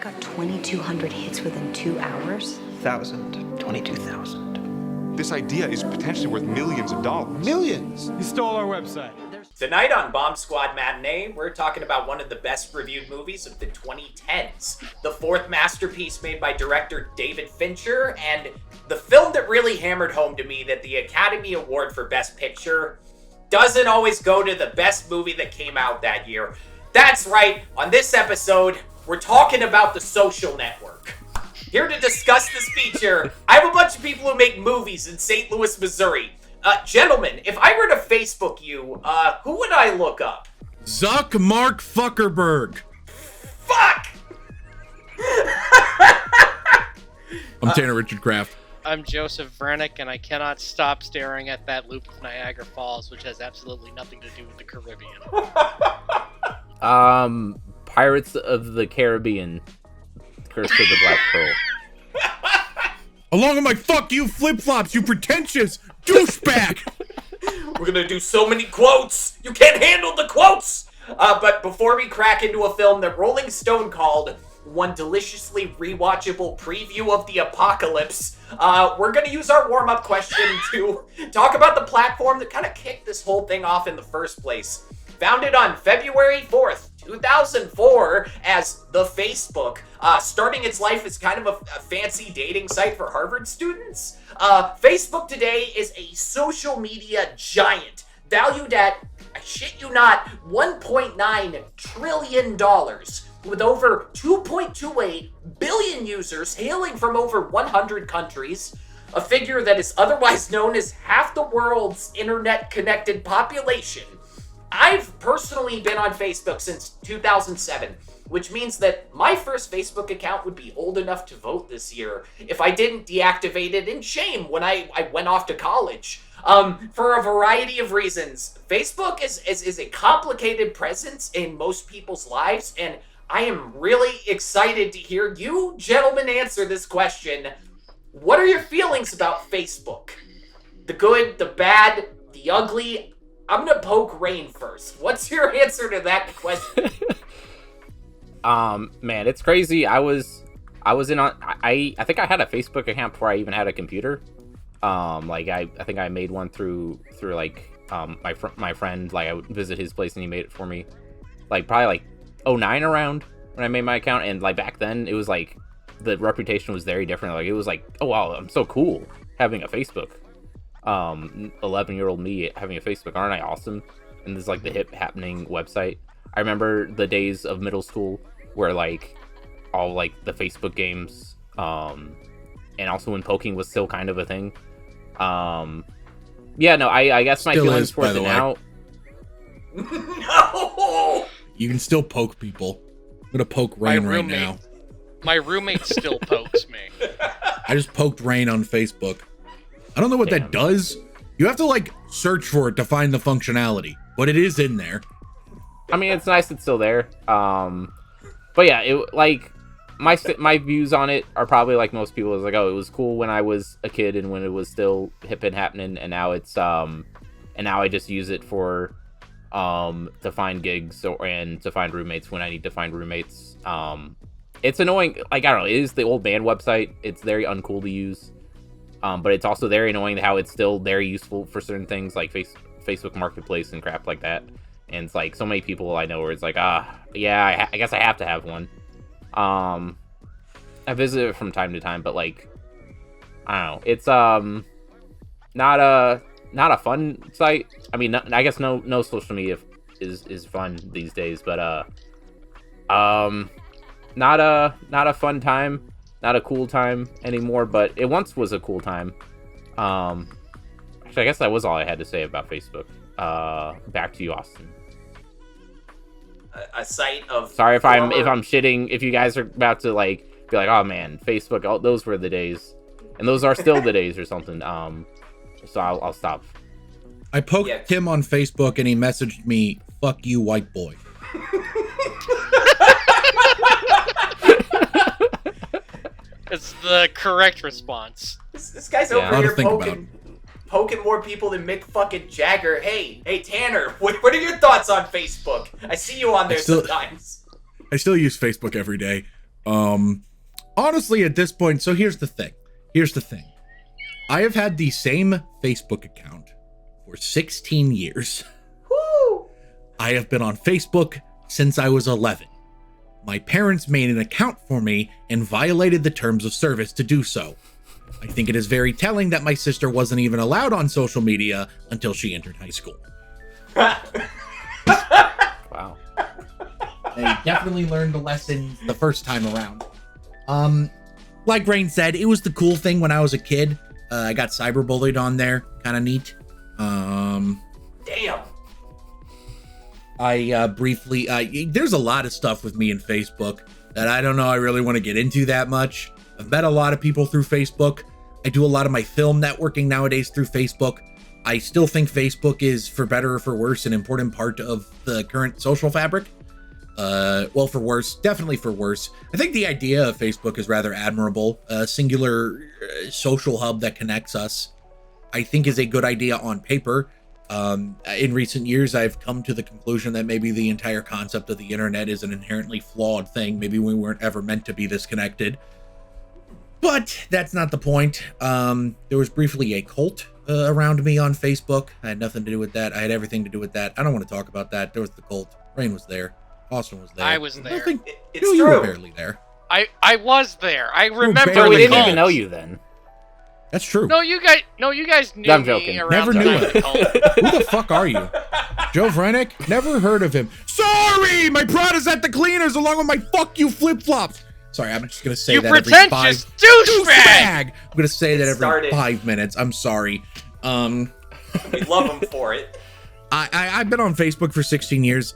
got 2,200 hits within 2 hours. 22,000. This idea is potentially worth millions of dollars. Millions? He stole our website. Tonight on Bomb Squad Matinee, we're talking about one of the best reviewed movies of the 2010s. The fourth masterpiece made by director David Fincher, and the film that really hammered home to me that the Academy Award for Best Picture doesn't always go to the best movie that came out that year. That's right, on this episode, we're talking about The Social Network. Here to discuss this feature, I have a bunch of people who make movies in St. Louis, Missouri. Gentlemen, if I were to Facebook you, who would I look up? Zuck Mark Fuckerberg. Fuck! I'm Tanner Richard Kraft. I'm Joseph Vernick, and I cannot stop staring at that loop of Niagara Falls, which has absolutely nothing to do with the Caribbean. Pirates of the Caribbean. Curse of the Black Pearl. Along with my fuck you flip-flops, you pretentious douchebag! We're gonna do so many quotes! You can't handle the quotes! But before we crack into a film that Rolling Stone called one deliciously rewatchable preview of the apocalypse, we're gonna use our warm-up question to talk about the platform that kind of kicked this whole thing off in the first place. Founded on February 4th, 2004 as The Facebook, starting its life as kind of a fancy dating site for Harvard students. Facebook today is a social media giant, valued at, I shit you not, $1.9 trillion, with over 2.28 billion users hailing from over 100 countries, a figure that is otherwise known as half the world's internet-connected population. I've personally been on Facebook since 2007, which means that my first Facebook account would be old enough to vote this year if I didn't deactivate it in shame when I went off to college. For a variety of reasons, Facebook is a complicated presence in most people's lives, and I am really excited to hear you gentlemen answer this question. What are your feelings about Facebook? The good, the bad, the ugly? I'm gonna poke Rain first. What's your answer to that question? Man, it's crazy. I think I had a Facebook account before I even had a computer. I think I made one through like my friend. Like I would visit his place and he made it for me. Like probably like 2009 around when I made my account, and like back then it was like the reputation was very different. Like it was like, oh wow, I'm so cool having a Facebook. 11-year-old me having a Facebook, aren't I awesome? And this is like the hip happening website. I remember the days of middle school where like all like the Facebook games, and also when poking was still kind of a thing. I guess my Still feelings is, towards by the it way. now. No! You can still poke people. I'm gonna poke Rain right now. My roommate still pokes me. I just poked Rain on Facebook. I don't know what that does. You have to like search for it to find the functionality, but it is in there. I mean, it's nice it's still there. But yeah, it like my views on it are probably like most people. Is like, oh, it was cool when I was a kid and when it was still hip and happening, and now it's and now I just use it for to find gigs and to find roommates when I need to find roommates. It's annoying. Like I don't know, it is the old man website. It's very uncool to use. But it's also very annoying how it's still very useful for certain things like Facebook Marketplace and crap like that. And it's like so many people I know where it's like, I guess I have to have one. I visit it from time to time, but like, I don't know. It's not a fun site. I mean, I guess no social media is fun these days, but not a fun time. Not a cool time anymore, but it once was a cool time. Actually, I guess that was all I had to say about Facebook. Back to you, Austin. A site of... Sorry if I'm shitting, if you guys are about to like be like, oh man, Facebook, oh, those were the days. And those are still the days or something. So I'll stop. I poked him on Facebook and he messaged me, "Fuck you, white boy." It's the correct response. This guy's over here poking poking more people than Mick fucking Jagger. Hey, Tanner, what are your thoughts on Facebook? I see you on there sometimes. I still use Facebook every day. Honestly, at this point, so here's the thing. I have had the same Facebook account for 16 years. Woo! I have been on Facebook since I was 11. My parents made an account for me and violated the terms of service to do so. I think it is very telling that my sister wasn't even allowed on social media until she entered high school. Wow. I definitely learned the lesson the first time around. Like Rain said, it was the cool thing when I was a kid. I got cyberbullied on there. Kind of neat. Damn. I briefly, there's a lot of stuff with me in Facebook that I don't know I really want to get into that much. I've met a lot of people through Facebook. I do a lot of my film networking nowadays through Facebook. I still think Facebook is, for better or for worse, an important part of the current social fabric. Well, for worse, definitely for worse. I think the idea of Facebook is rather admirable. A singular social hub that connects us, I think, is a good idea on paper. In recent years, I've come to the conclusion that maybe the entire concept of the internet is an inherently flawed thing. Maybe we weren't ever meant to be this connected. But that's not the point. There was briefly a cult around me on Facebook. I had nothing to do with that. I had everything to do with that. I don't want to talk about that. There was the cult. Rain was there. Austin was there. I was there. It's You true. were barely there. I was there. I remember. barely we the didn't cult. even know you then. That's true. No, you guys knew I'm me joking. around Never the knew time of it. the cult. Who the fuck are you? Joe Vrenick? Never heard of him. Sorry, my Prada's at the cleaners along with my fuck you flip-flops. Sorry, I'm just gonna say You that every pretentious five... douchebag! I'm gonna say that every Started. 5 minutes. I'm sorry. We love him for it. I've been on Facebook for 16 years.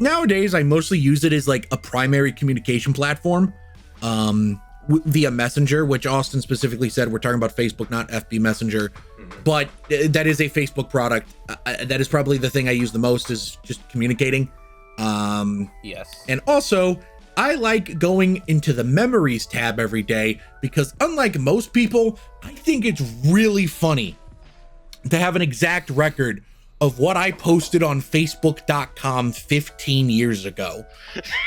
Nowadays, I mostly use it as like a primary communication platform via Messenger, which Austin specifically said we're talking about Facebook, not FB Messenger. But that is a Facebook product. That is probably the thing I use the most, is just communicating. Yes. And also, I like going into the memories tab every day because, unlike most people, I think it's really funny to have an exact record of what I posted on Facebook.com 15 years ago.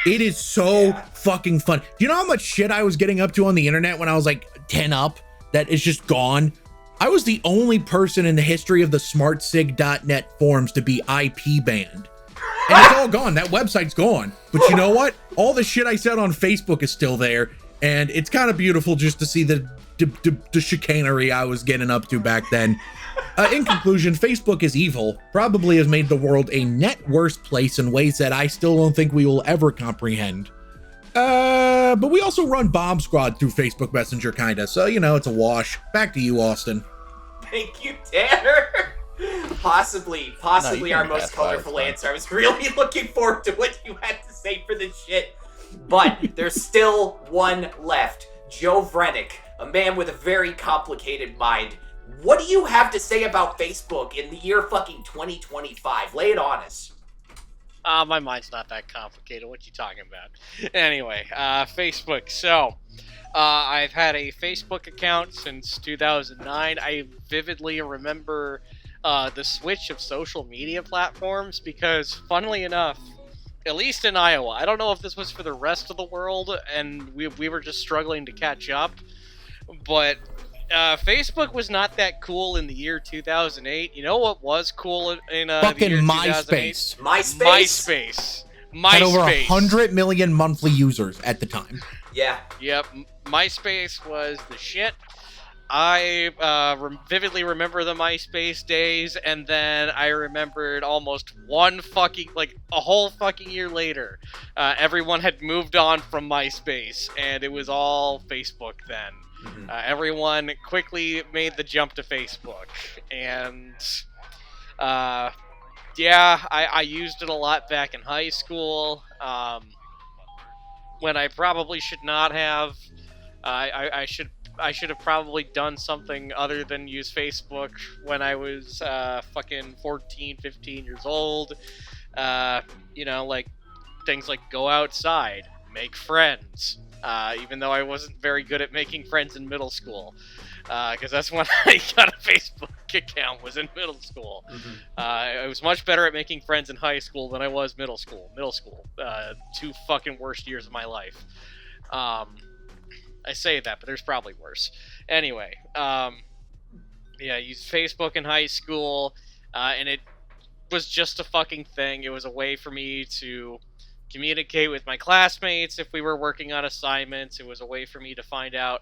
It is so fucking fun. Do you know how much shit I was getting up to on the internet when I was like 10 up that is just gone? I was the only person in the history of the smartsig.net forums to be IP banned. And it's all gone. That website's gone. But you know what? All the shit I said on Facebook is still there. And it's kind of beautiful just to see the chicanery I was getting up to back then. In conclusion, Facebook is evil, probably has made the world a net worse place in ways that I still don't think we will ever comprehend. But we also run Bomb Squad through Facebook Messenger, kinda. So, you know, it's a wash. Back to you, Austin. Thank you, Tanner. Possibly No, you our can most pass by, colorful it's fine. answer. I was really looking forward to what you had to say for this shit. But there's still one left. Joe Vrenick, a man with a very complicated mind. What do you have to say about Facebook in the year fucking 2025? Lay it on us. My mind's not that complicated. What you talking about? Anyway, Facebook. So, I've had a Facebook account since 2009. I vividly remember the switch of social media platforms because, funnily enough, at least in Iowa, I don't know if this was for the rest of the world, and we were just struggling to catch up, but Facebook was not that cool in the year 2008. You know what was cool in Fucking the year 2008? MySpace. MySpace? Had over MySpace. 100 million monthly users at the time. Yeah. Yep, MySpace was the shit. I vividly remember the MySpace days, and then I remembered almost a whole fucking year later, everyone had moved on from MySpace, and it was all Facebook then. Everyone quickly made the jump to Facebook, and I used it a lot back in high school, when I probably should not have. I should have probably done something other than use Facebook when I was fucking 14, 15 years old. Like things like go outside, make friends. Even though I wasn't very good at making friends in middle school. Because that's when I got a Facebook account, was in middle school. I was much better at making friends in high school than I was middle school. Two fucking worst years of my life. I say that, but there's probably worse. Anyway, yeah, I used Facebook in high school, and it was just a fucking thing. It was a way for me to communicate with my classmates if we were working on assignments. It was a way for me to find out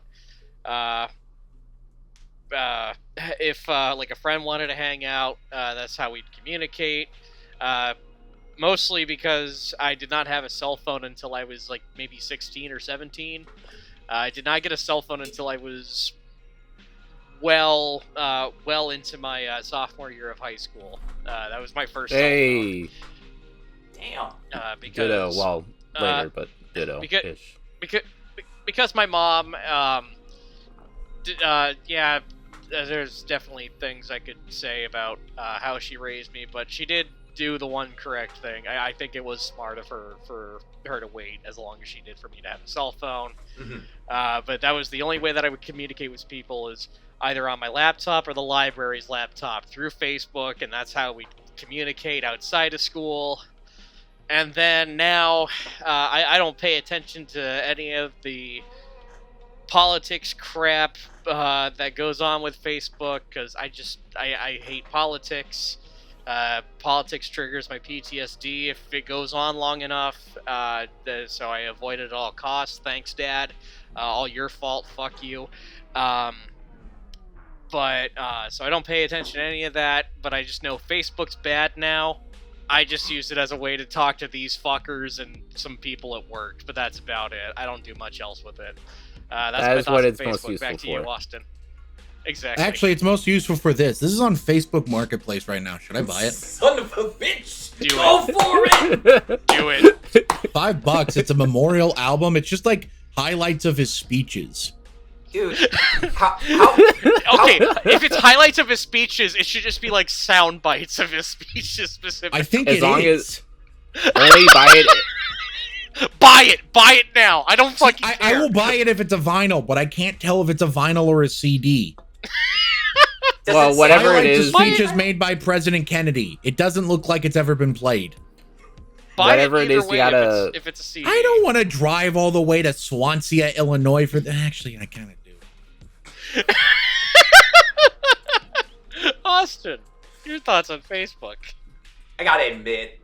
if like a friend wanted to hang out. That's how we'd communicate. Mostly because I did not have a cell phone until I was like maybe 16 or 17. I did not get a cell phone until I was well into my sophomore year of high school. That was my first cell phone. Damn. Because Ditto. Well, later, but ditto. Because my mom, yeah, there's definitely things I could say about how she raised me, but she did do the one correct thing. I think it was smart of her for her to wait as long as she did for me to have a cell phone. But that was the only way that I would communicate with people, is either on my laptop or the library's laptop through Facebook, and that's how we communicate outside of school. And then now, I don't pay attention to any of the politics crap that goes on with Facebook, because I hate politics. Politics triggers my PTSD if it goes on long enough, so I avoid it at all costs. Thanks, Dad. All your fault. Fuck you. So I don't pay attention to any of that, but I just know Facebook's bad now. I just use it as a way to talk to these fuckers and some people at work, but that's about it. I don't do much else with it. That is what it's most useful for. Back to you, Austin. Exactly. Actually, it's most useful for this. This is on Facebook Marketplace right now. Should I buy it? Son of a bitch! Do Go it. for it! Do it. $5. It's a memorial album. It's just like highlights of his speeches. Dude, Okay, if it's highlights of his speeches, it should just be like sound bites of his speeches specifically. I think As it long is. as only buy it. Buy it now. I don't fucking care. I will buy it if it's a vinyl, but I can't tell if it's a vinyl or a CD. Well, whatever it Highlights is, of speeches made by President Kennedy. It doesn't look like it's ever been played. Buy whatever it it is, either you way gotta. if it's a CD. I don't want to drive all the way to Swansea, Illinois for that. Actually, I kind of do. Austin, your thoughts on Facebook? I gotta admit,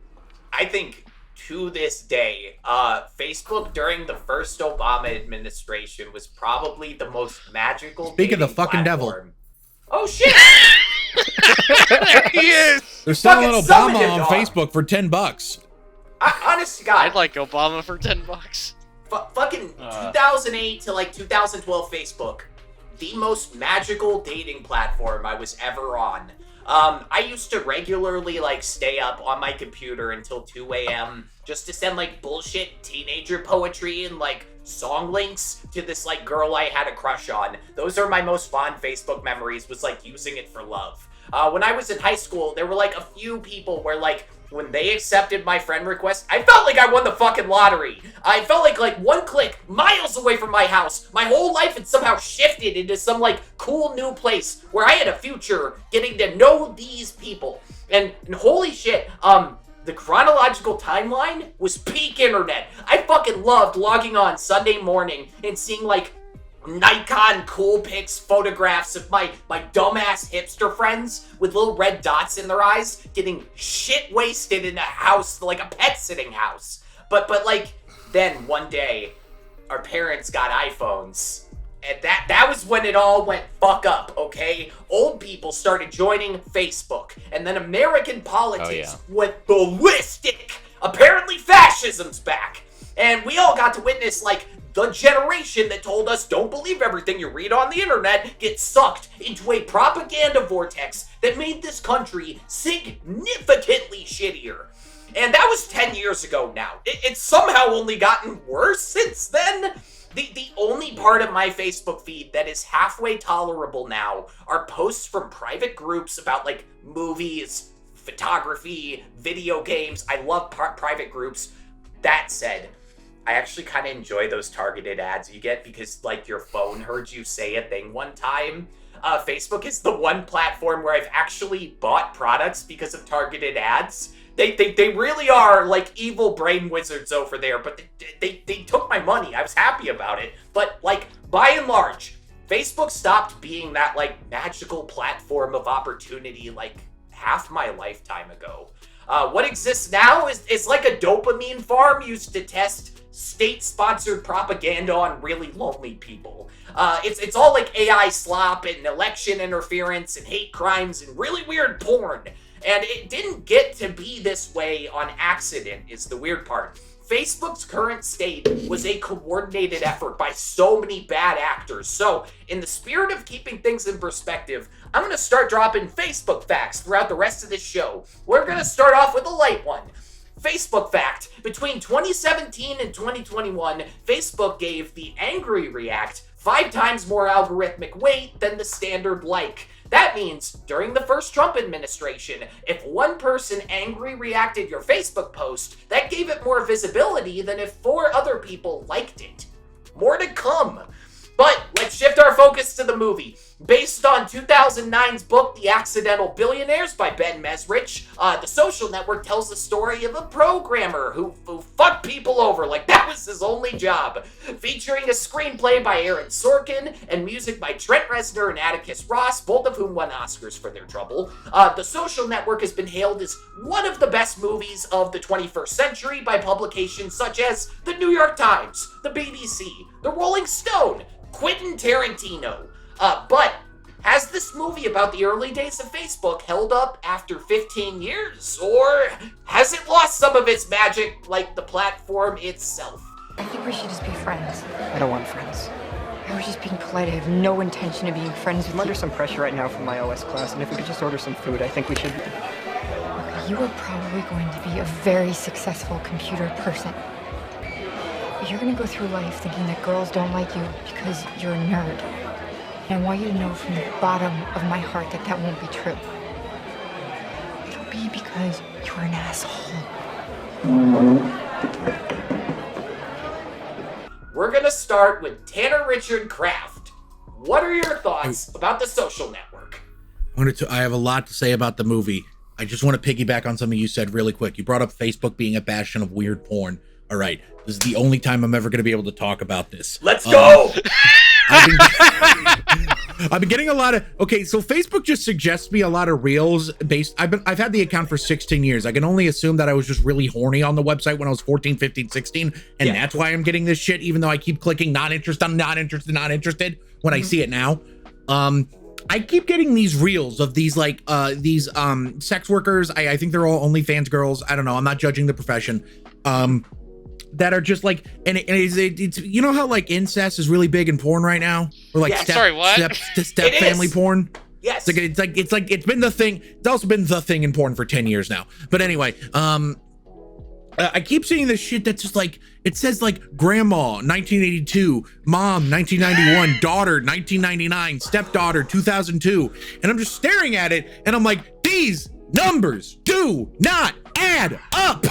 I think to this day, Facebook during the first Obama administration was probably the most magical. Speak of the dating fucking platform. Oh shit! There he is. They're selling Fucking summon Obama him, on dog. Facebook for $10. Honest to God, I'd like Obama for $10. fucking 2008 to like 2012 Facebook, the most magical dating platform I was ever on. I used to regularly like stay up on my computer until 2 a.m. just to send like bullshit teenager poetry and like song links to this like girl I had a crush on. Those are my most fond Facebook memories, was like using it for love. When I was in high school, there were like a few people where like when they accepted my friend request, I felt like I won the fucking lottery. I felt like one click, miles away from my house, my whole life had somehow shifted into some like cool new place where I had a future getting to know these people. And holy shit, the chronological timeline was peak internet. I fucking loved logging on Sunday morning and seeing like Nikon cool pics photographs of my dumbass hipster friends with little red dots in their eyes getting shit wasted in a house, like a pet sitting house. But like then one day our parents got iPhones, and that was when it all went fuck up, okay? Old people started joining Facebook, and then American politics went ballistic. Apparently fascism's back. And we all got to witness like the generation that told us don't believe everything you read on the internet get sucked into a propaganda vortex that made this country significantly shittier. And that was 10 years ago now. It's somehow only gotten worse since then. The only part of my Facebook feed that is halfway tolerable now are posts from private groups about like movies, photography, video games. I love private groups. That said, I actually kind of enjoy those targeted ads you get because, like, your phone heard you say a thing one time. Facebook is the one platform where I've actually bought products because of targeted ads. They really are like evil brain wizards over there, but they took my money. I was happy about it. But like by and large, Facebook stopped being that like magical platform of opportunity like half my lifetime ago. What exists now is like a dopamine farm used to test state-sponsored propaganda on really lonely people. It's all like AI slop and election interference and hate crimes and really weird porn. And it didn't get to be this way on accident, is the weird part. Facebook's current state was a coordinated effort by so many bad actors. So, in the spirit of keeping things in perspective, I'm going to start dropping Facebook facts throughout the rest of this show. We're going to start off with a light one. Facebook fact: between 2017 and 2021, Facebook gave the angry react 5 times more algorithmic weight than the standard like. That means, during the first Trump administration, if one person angry reacted your Facebook post, that gave it more visibility than if 4 other people liked it. More to come. But let's shift our focus to the movie. Based on 2009's book, The Accidental Billionaires by Ben Mesrich, The Social Network tells the story of a programmer who fucked people over like that was his only job. Featuring a screenplay by Aaron Sorkin and music by Trent Reznor and Atticus Ross, both of whom won Oscars for their trouble, The Social Network has been hailed as one of the best movies of the 21st century by publications such as the New York Times, the BBC, the Rolling Stone, Quentin Tarantino. But has this movie about the early days of Facebook held up after 15 years? Or has it lost some of its magic like the platform itself? I think we should just be friends. I don't want friends. I was just being polite. I have no intention of being friends with I'm under you. some pressure right now from my OS class, and if we could just order some food, I think we should. Look, you are probably going to be a very successful computer person. But you're going to go through life thinking that girls don't like you because you're a nerd. And I want you to know from the bottom of my heart that that won't be true. It'll be because you're an asshole. We're gonna start with Tanner Richard Kraft. What are your thoughts about The Social Network? I have a lot to say about the movie. I just want to piggyback on something you said really quick. You brought up Facebook being a bastion of weird porn. All right, this is the only time I'm ever going to be able to talk about this. Let's go! I've been getting a lot of, okay, so Facebook just suggests me a lot of reels based, I've had the account for 16 years. I can only assume that I was just really horny on the website when I was 14, 15, 16, and that's why I'm getting this shit, even though I keep clicking not interested when I see it now. I keep getting these reels of these like sex workers. I think they're all OnlyFans girls. I don't know. I'm not judging the profession. That are just like, and it's you know how like incest is really big in porn right now, or like step family porn. Yes, it's been the thing. It's also been the thing in porn for 10 years now. But anyway, I keep seeing this shit that's just like, it says like grandma 1982, mom 1991, daughter 1999, stepdaughter 2002, and I'm just staring at it and I'm like, these numbers do not add up.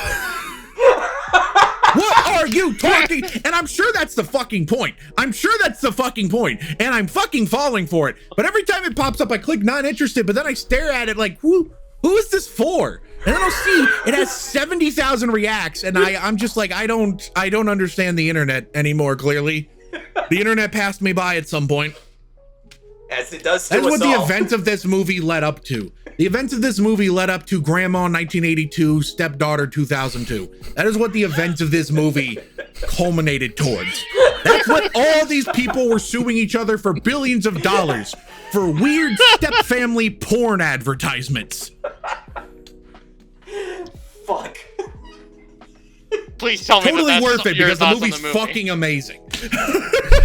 What are you talking? And I'm sure that's the fucking point. And I'm fucking falling for it. But every time it pops up, I click not interested, but then I stare at it like, who is this for? And then I'll see it has 70,000 reacts, and I'm just like, I don't understand the internet anymore, clearly. The internet passed me by at some point. As it does to That's us what all. the events of this movie led up to. The events of this movie led up to Grandma 1982, Stepdaughter 2002. That is what the events of this movie culminated towards. That's what all these people were suing each other for billions of dollars for weird step-family porn advertisements. Fuck. Please tell me Totally that that's worth it your because the thoughts on movie's the movie. fucking amazing.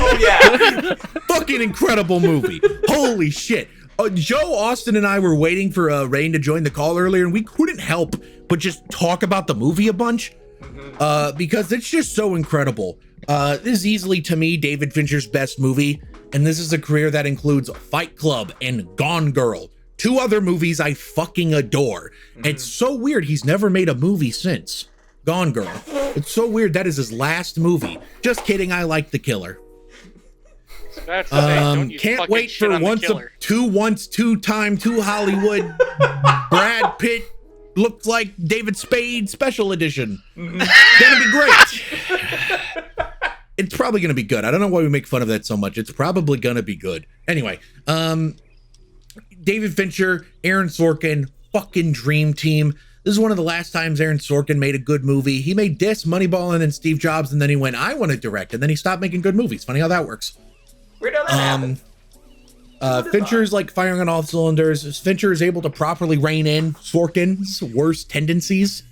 Oh yeah. Fucking incredible movie. Holy shit. Joe, Austin, and I were waiting for Rain to join the call earlier, and we couldn't help but just talk about the movie a bunch because it's just so incredible. This is easily, to me, David Fincher's best movie, and this is a career that includes Fight Club and Gone Girl, 2 other movies I fucking adore. It's so weird he's never made a movie since Gone Girl. It's so weird that is his last movie. Just kidding, I like The Killer. That's the thing. Don't you Can't fucking wait shit for on the once killer. two Hollywood Brad Pitt looks like David Spade Special Edition. Gonna be great. It's probably gonna be good. I don't know why we make fun of that so much. It's probably gonna be good. Anyway, David Fincher, Aaron Sorkin, fucking dream team. This is one of the last times Aaron Sorkin made a good movie. He made this, Moneyball, and then Steve Jobs, and then he went, I want to direct, and then he stopped making good movies. Funny how that works. Weird how that happened. Fincher's like firing on all cylinders. Fincher is able to properly rein in Sorkin's worst tendencies.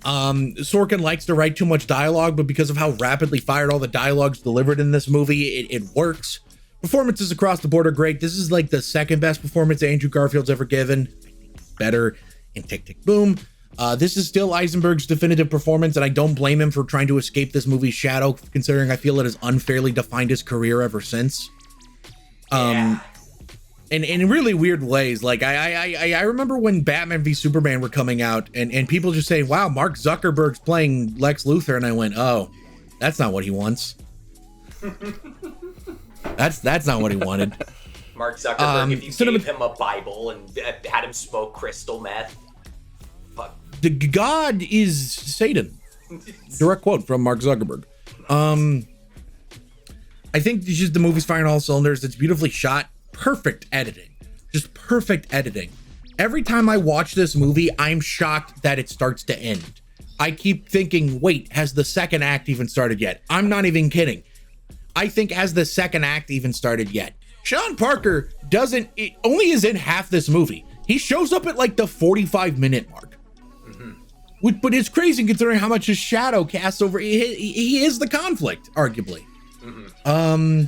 Sorkin likes to write too much dialogue, but because of how rapidly fired all the dialogue's delivered in this movie, it works. Performances across the board are great. This is like the second best performance Andrew Garfield's ever given. Better in Tick, Tick, Boom. This is still Eisenberg's definitive performance, and I don't blame him for trying to escape this movie's shadow, considering I feel it has unfairly defined his career ever since. And in really weird ways. Like I remember when Batman v Superman were coming out, and people just saying, wow, Mark Zuckerberg's playing Lex Luthor, and I went, oh, that's not what he wants. That's not what he wanted. Mark Zuckerberg, if you gave him a Bible and had him smoke crystal meth. Fuck. The God is Satan. Direct quote from Mark Zuckerberg. I think it's just the movie's firing all cylinders. It's beautifully shot. Perfect editing. Just perfect editing. Every time I watch this movie, I'm shocked that it starts to end. I keep thinking, wait, has the second act even started yet? I'm not even kidding. I think has the second act even started yet? Sean Parker only is in half this movie. He shows up at like the 45-minute mark. But it's crazy considering how much his shadow casts over. He is the conflict, arguably. The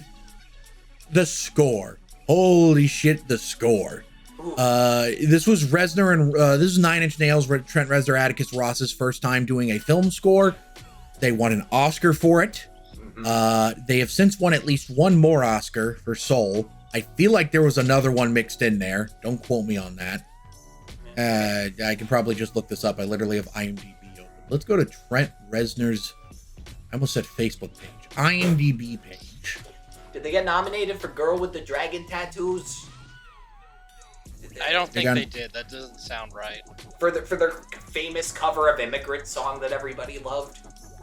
score. Holy shit, the score. This was Reznor and this is Nine Inch Nails, Trent Reznor, Atticus Ross's first time doing a film score. They won an Oscar for it. They have since won at least one more Oscar for Soul. I feel like there was another one mixed in there. Don't quote me on that. I can probably just look this up. I literally have IMDb open. Let's go to Trent Reznor's, I almost said Facebook page, IMDb page. Did they get nominated for Girl with the Dragon Tattoos? I don't think they did. That doesn't sound right. For their famous cover of Immigrant Song that everybody loved?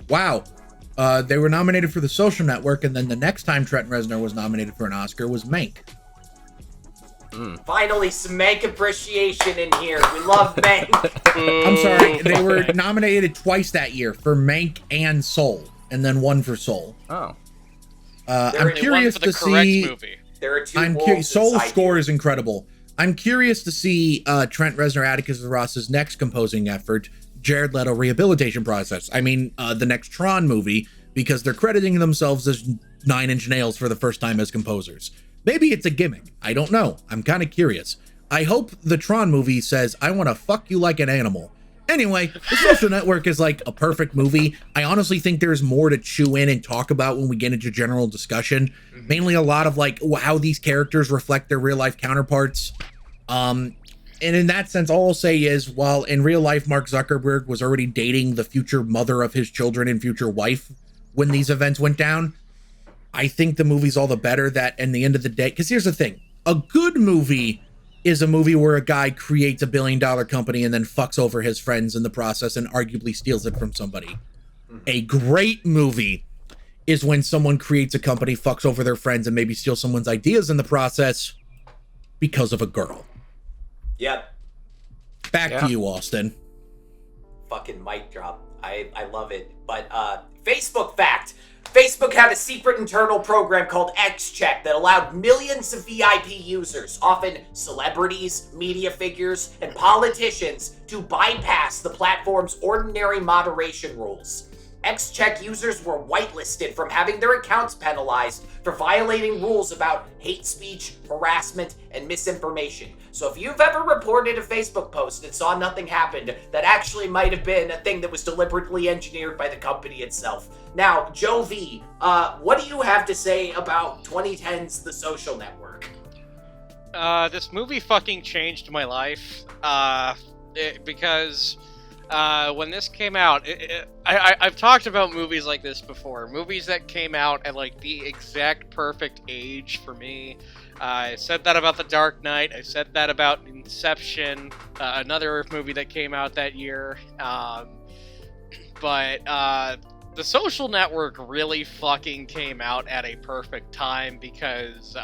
Wow. They were nominated for The Social Network, and then the next time Trent Reznor was nominated for an Oscar was Mank. Finally, some Mank appreciation in here. We love Mank. I'm sorry. They were nominated twice that year for Mank and Soul, and then one for Soul. Oh. I'm curious to see. Movie. There are two. Soul's score is incredible. I'm curious to see Trent Reznor, Atticus Ross's next composing effort, Jared Leto rehabilitation process. I mean, the next Tron movie, because they're crediting themselves as Nine Inch Nails for the first time as composers. Maybe it's a gimmick. I don't know. I'm kind of curious. I hope the Tron movie says, I want to fuck you like an animal. Anyway, The Social Network is like a perfect movie. I honestly think there's more to chew in and talk about when we get into general discussion. Mainly a lot of like how these characters reflect their real life counterparts. And in that sense, all I'll say is, while in real life, Mark Zuckerberg was already dating the future mother of his children and future wife when these events went down, I think the movie's all the better that in the end of the day, because here's the thing, a good movie is a movie where a guy creates $1 billion company and then fucks over his friends in the process and arguably steals it from somebody. A great movie is when someone creates a company, fucks over their friends, and maybe steals someone's ideas in the process because of a girl. Yep. Back to you, Austin. Fucking mic drop. I love it. But Facebook fact. Facebook had a secret internal program called XCheck that allowed millions of VIP users, often celebrities, media figures, and politicians, to bypass the platform's ordinary moderation rules. XCheck users were whitelisted from having their accounts penalized for violating rules about hate speech, harassment, and misinformation. So if you've ever reported a Facebook post and saw nothing happened, that actually might have been a thing that was deliberately engineered by the company itself. Now, Joe V, what do you have to say about 2010's The Social Network? This movie fucking changed my life. Because when this came out, I've talked about movies like this before. Movies that came out at like the exact perfect age for me. I said that about The Dark Knight. I said that about Inception, another movie that came out that year. But The Social Network really fucking came out at a perfect time because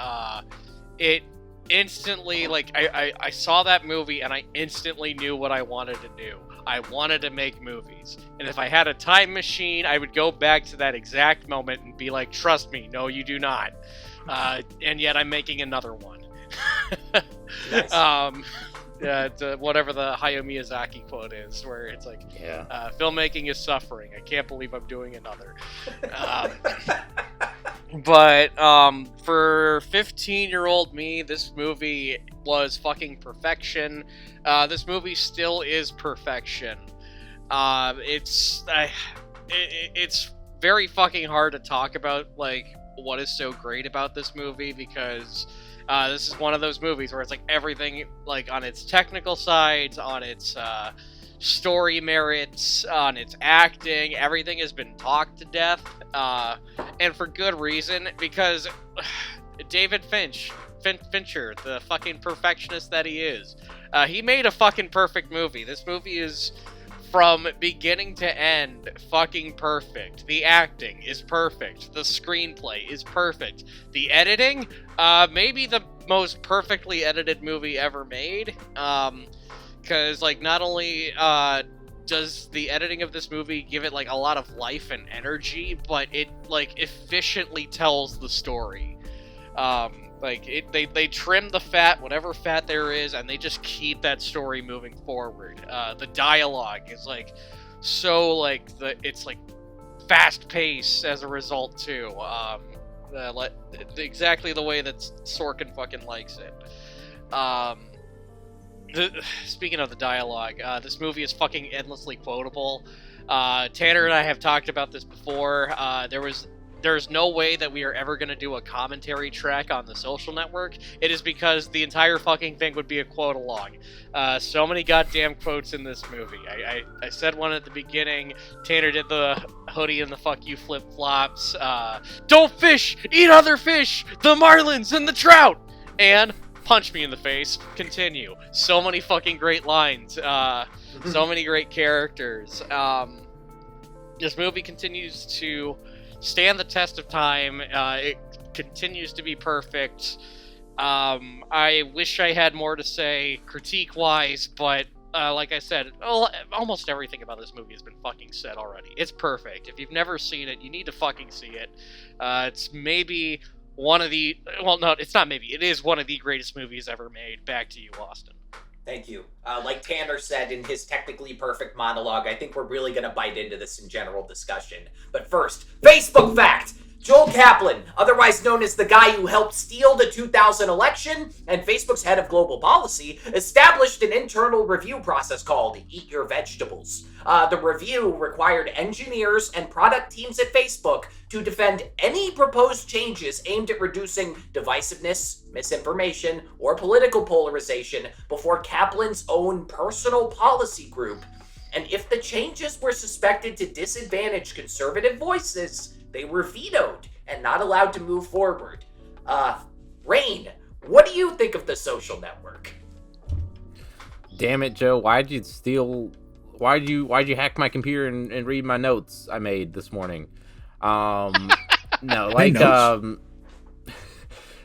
it instantly, like, I saw that movie and I instantly knew what I wanted to do. I wanted to make movies. And if I had a time machine, I would go back to that exact moment and be like, trust me, no, you do not. And yet I'm making another one. Nice. Whatever the Hayao Miyazaki quote is, where it's like, filmmaking is suffering. I can't believe I'm doing another. But for 15-year-old me, this movie was fucking perfection. This movie still is perfection. It's very fucking hard to talk about, like, what is so great about this movie, because this is one of those movies where it's like everything, like, on its technical sides, on its story merits, on its acting, everything has been talked to death, and for good reason, because David Fincher, the fucking perfectionist that he is, he made a fucking perfect movie. This movie is, from beginning to end, fucking perfect. The acting is perfect. The screenplay is perfect. The editing, maybe the most perfectly edited movie ever made. Because, like, not only does the editing of this movie give it, like, a lot of life and energy, but it, like, efficiently tells the story. They trim the fat, whatever fat there is, and they just keep that story moving forward. The dialogue is, like, so, like, it's, like, fast paced as a result, too. Exactly the way that Sorkin fucking likes it. Speaking of the dialogue, this movie is fucking endlessly quotable. Tanner and I have talked about this before. There's no way that we are ever going to do a commentary track on The Social Network. It is because the entire fucking thing would be a quote along. So many goddamn quotes in this movie. I said one at the beginning. Tanner did the hoodie and the fuck you flip-flops. Don't fish! Eat other fish! The marlins and the trout! And punch me in the face. Continue. So many fucking great lines. So many great characters. This movie continues to stand the test of time. It continues to be perfect. I wish I had more to say critique-wise, but like I said, almost everything about this movie has been fucking said already. It's perfect. If you've never seen it, you need to fucking see it. It's maybe one of the... Well, no, it's not maybe. It is one of the greatest movies ever made. Back to you, Austin. Thank you. Like Tanner said in his technically perfect monologue, I think we're really going to bite into this in general discussion. But first, Facebook fact! Joel Kaplan, otherwise known as the guy who helped steal the 2000 election and Facebook's head of global policy, established an internal review process called Eat Your Vegetables. The review required engineers and product teams at Facebook to defend any proposed changes aimed at reducing divisiveness, misinformation, or political polarization before Kaplan's own personal policy group. And if the changes were suspected to disadvantage conservative voices, they were vetoed and not allowed to move forward. Rain, what do you think of The Social Network? Damn it, Joe! Why'd you hack my computer and read my notes I made this morning? No, like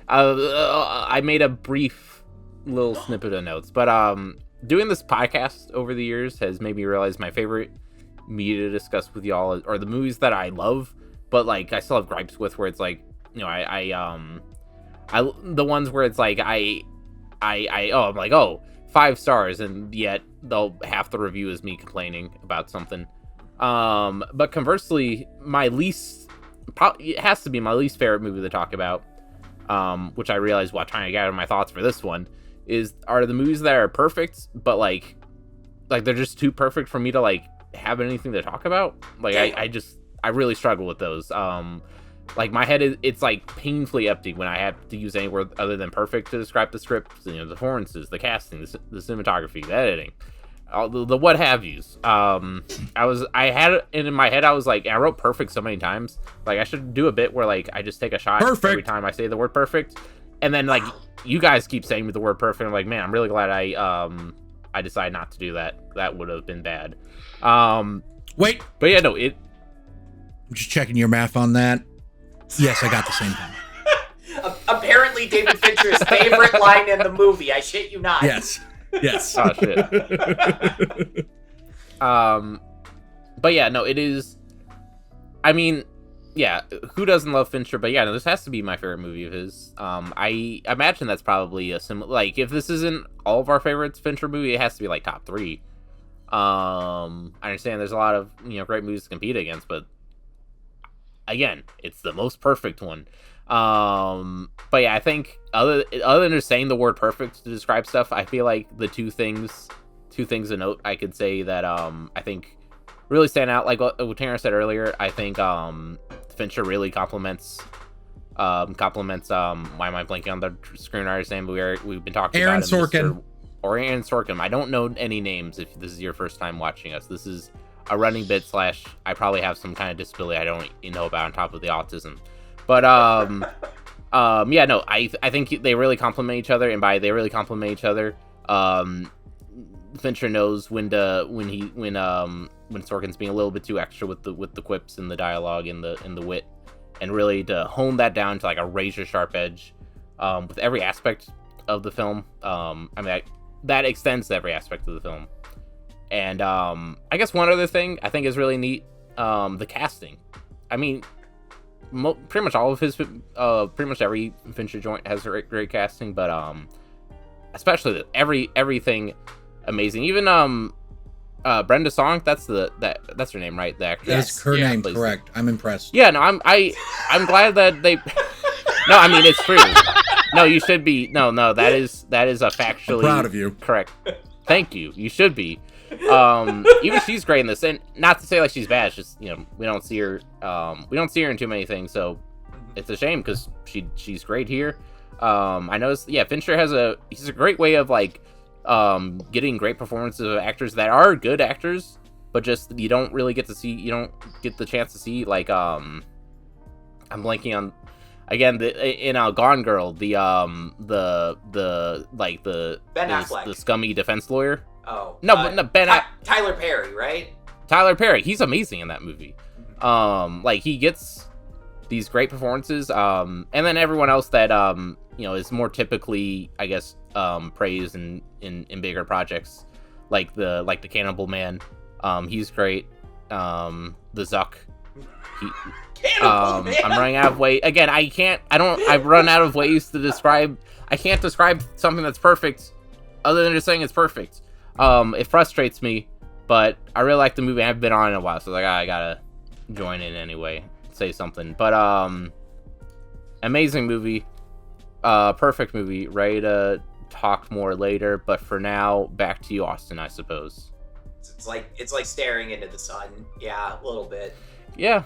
I made a brief little snippet of notes, but doing this podcast over the years has made me realize my favorite media to discuss with y'all are the movies that I love, but like I still have gripes with, where it's like, you know, I the ones where it's like I'm like, oh, 5 stars, and yet half the review is me complaining about something. But conversely, it has to be my least favorite movie to talk about, which I realized while trying to gather my thoughts for this one, are the movies that are perfect, but like they're just too perfect for me to like have anything to talk about. Like I really struggle with those. Like my head it's like painfully empty when I have to use any word other than perfect to describe the script, you know, the performances, the casting, the cinematography, the editing, all the what have yous. I had it in my head. I was like, I wrote perfect so many times. Like I should do a bit where like I just take a shot perfect every time I say the word perfect. and then like you guys keep saying the word perfect. I'm like, man, I'm really glad I decided not to do that. That would have been bad. Wait. But yeah, no, it. I'm just checking your math on that. Yes, I got the same thing. Apparently, David Fincher's favorite line in the movie. I shit you not. Yes. Yes. Oh shit. But yeah, no, it is. I mean, yeah, who doesn't love Fincher? But yeah, no, this has to be my favorite movie of his. I imagine that's probably a similar. Like, if this isn't all of our favorites Fincher movie, it has to be like top 3. I understand there's a lot of great movies to compete against, but again, it's the most perfect one. But yeah, I think other than just saying the word perfect to describe stuff, I feel like the two things to note I could say that I think really stand out, like what Tanner said earlier. I think Fincher really compliments why am I blanking on the screenwriter's name, but we've been talking Aaron about him, Sorkin. Or Aaron Sorkin. I don't know any names if this is your first time watching us. This is a running bit / I probably have some kind of disability I don't know about on top of the autism. But yeah, no, I think they really complement each other, and by they really complement each other, Fincher knows when Sorkin's being a little bit too extra with the quips and the dialogue and the wit, and really to hone that down to like a razor sharp edge with every aspect of the film. I mean, that extends to every aspect of the film. And I guess one other thing I think is really neat, the casting. I mean, pretty much all of his, pretty much every Fincher joint has great casting, but especially everything amazing. Even Brenda Song, that's her name, right? The actress. That is her name, correct. I'm impressed. Yeah, no, I'm glad that they. No, I mean it's true. No, you should be. No, that is a factually I'm proud of you. Correct. Thank you. You should be. Even she's great in this, and not to say like she's bad. It's just we don't see her. We don't see her in too many things, so it's a shame because she's great here. I noticed. Yeah, Fincher he's a great way of like getting great performances of actors that are good actors, but just you don't get the chance to see like I'm blanking on again in Gone Girl the Ben Affleck, the scummy defense lawyer. Oh no, but no, Tyler Perry, right? Tyler Perry, he's amazing in that movie. Like he gets these great performances, and then everyone else that is more typically, I guess, praised in bigger projects, like the Cannibal Man. He's great. The Zuck. Cannibal Man. I'm running out of ways. Again, I've run out of ways to describe. I can't describe something that's perfect, other than just saying it's perfect. It frustrates me, but I really like the movie. I haven't been on in a while, so I gotta join in anyway, say something. But amazing movie, perfect movie. Ready to talk more later, but for now, back to you, Austin, I suppose. It's like staring into the sun. Yeah, a little bit. Yeah.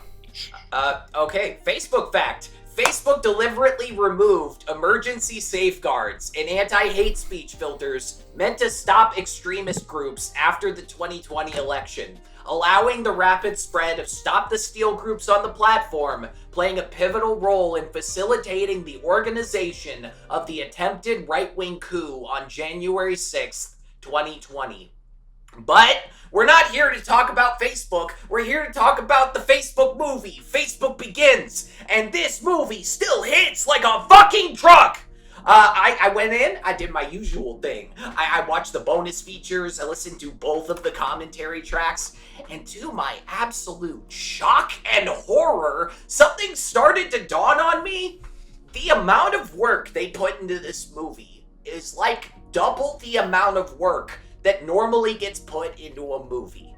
Okay, Facebook fact. Facebook deliberately removed emergency safeguards and anti-hate speech filters meant to stop extremist groups after the 2020 election, allowing the rapid spread of Stop the Steal groups on the platform, playing a pivotal role in facilitating the organization of the attempted right-wing coup on January 6th, 2020. But we're not here to talk about Facebook. We're here to talk about the Facebook movie, Facebook Begins. And this movie still hits like a fucking truck. I went in, I did my usual thing. I watched the bonus features, I listened to both of the commentary tracks, and to my absolute shock and horror, something started to dawn on me. The amount of work they put into this movie is like double the amount of work that normally gets put into a movie.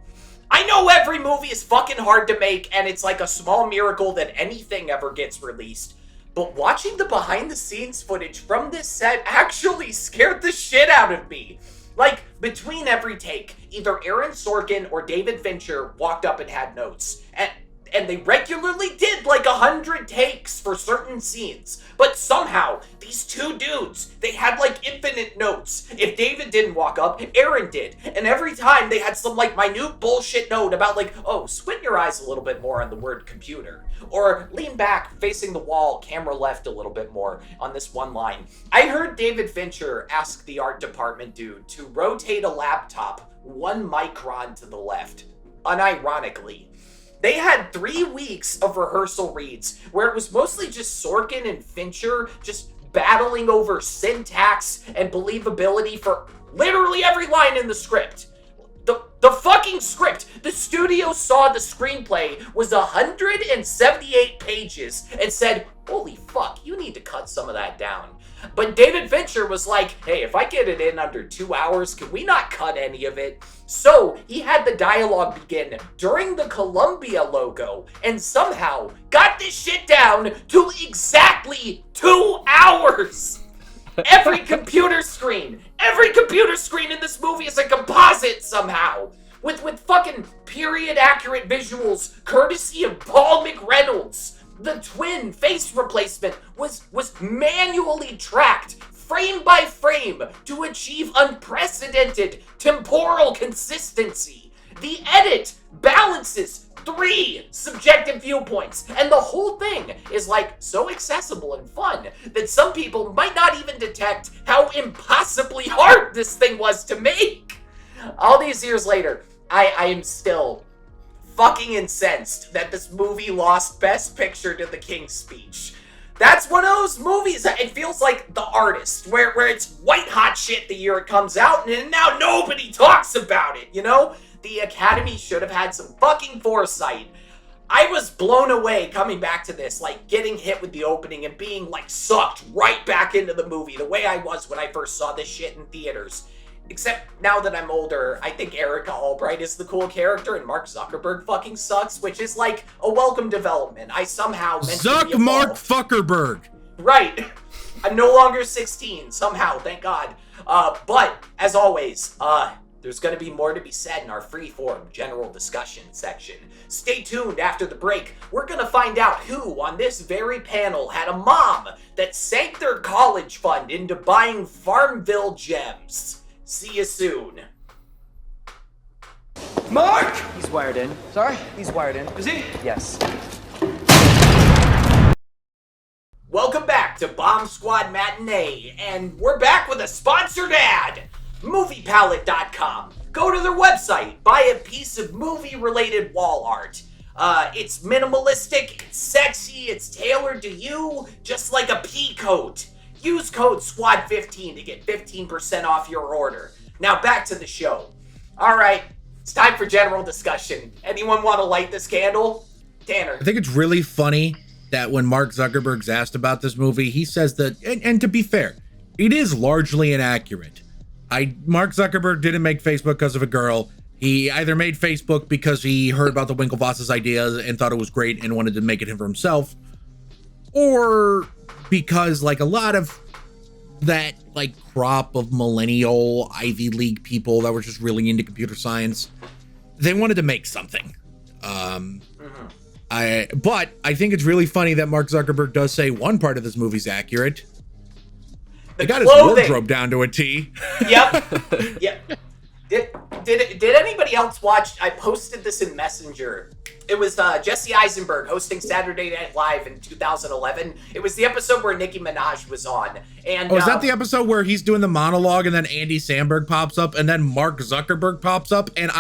I know every movie is fucking hard to make, and it's like a small miracle that anything ever gets released. But watching the behind-the-scenes footage from this set actually scared the shit out of me. Like, between every take, either Aaron Sorkin or David Fincher walked up and had notes. and they regularly did like 100 takes for certain scenes. But somehow, these two dudes, they had like infinite notes. If David didn't walk up, Aaron did. And every time they had some like minute bullshit note about like, oh, squint your eyes a little bit more on the word computer. Or lean back, facing the wall, camera left a little bit more on this one line. I heard David Fincher ask the art department dude to rotate a laptop 1 micron to the left. Unironically. They had 3 weeks of rehearsal reads where it was mostly just Sorkin and Fincher just battling over syntax and believability for literally every line in the script. The fucking script. The studio saw the screenplay was 178 pages and said, holy fuck, you need to cut some of that down. But David Fincher was like, hey, if I get it in under 2 hours, can we not cut any of it? So he had the dialogue begin during the Columbia logo and somehow got this shit down to exactly 2 hours. Every computer screen in this movie is a composite somehow. With fucking period accurate visuals courtesy of Paul McReynolds. The twin face replacement was manually tracked frame by frame to achieve unprecedented temporal consistency. The edit balances 3 subjective viewpoints, and the whole thing is like so accessible and fun that some people might not even detect how impossibly hard this thing was to make. All these years later, I am still fucking incensed that this movie lost Best Picture to The King's Speech. That's one of those movies that it feels like The Artist, where it's white hot shit the year it comes out, and now nobody talks about it, you know? The Academy should have had some fucking foresight. I was blown away coming back to this, like getting hit with the opening and being like sucked right back into the movie, the way I was when I first saw this shit in theaters. Except now that I'm older, I think Erica Albright is the cool character and Mark Zuckerberg fucking sucks, which is like a welcome development. I somehow meant to be Mark evolved. Fuckerberg. Right. I'm no longer 16, somehow, thank God. But, as always, there's going to be more to be said in our free-form general discussion section. Stay tuned after the break. We're going to find out who on this very panel had a mom that sank their college fund into buying Farmville gems. See you soon. Mark! He's wired in. Sorry? He's wired in. Is he? Yes. Welcome back to Bomb Squad Matinee, and we're back with a sponsored ad. MoviePalette.com. Go to their website, buy a piece of movie-related wall art. It's minimalistic, it's sexy, it's tailored to you, just like a pea coat. Use code SQUAD15 to get 15% off your order. Now back to the show. Alright, it's time for general discussion. Anyone want to light this candle? Tanner. I think it's really funny that when Mark Zuckerberg's asked about this movie, he says that, and to be fair, it is largely inaccurate. Mark Zuckerberg didn't make Facebook because of a girl. He either made Facebook because he heard about the Winklevosses' ideas and thought it was great and wanted to make it for himself, or because like a lot of that like crop of millennial Ivy League people that were just really into computer science, they wanted to make something. But I think it's really funny that Mark Zuckerberg does say one part of this movie's accurate. They got his wardrobe down to a T. Yep. Yep. Did anybody else watch? I posted this in Messenger. It was Jesse Eisenberg hosting Saturday Night Live in 2011. It was the episode where Nicki Minaj was on. And is that the episode where he's doing the monologue and then Andy Samberg pops up and then Mark Zuckerberg pops up? And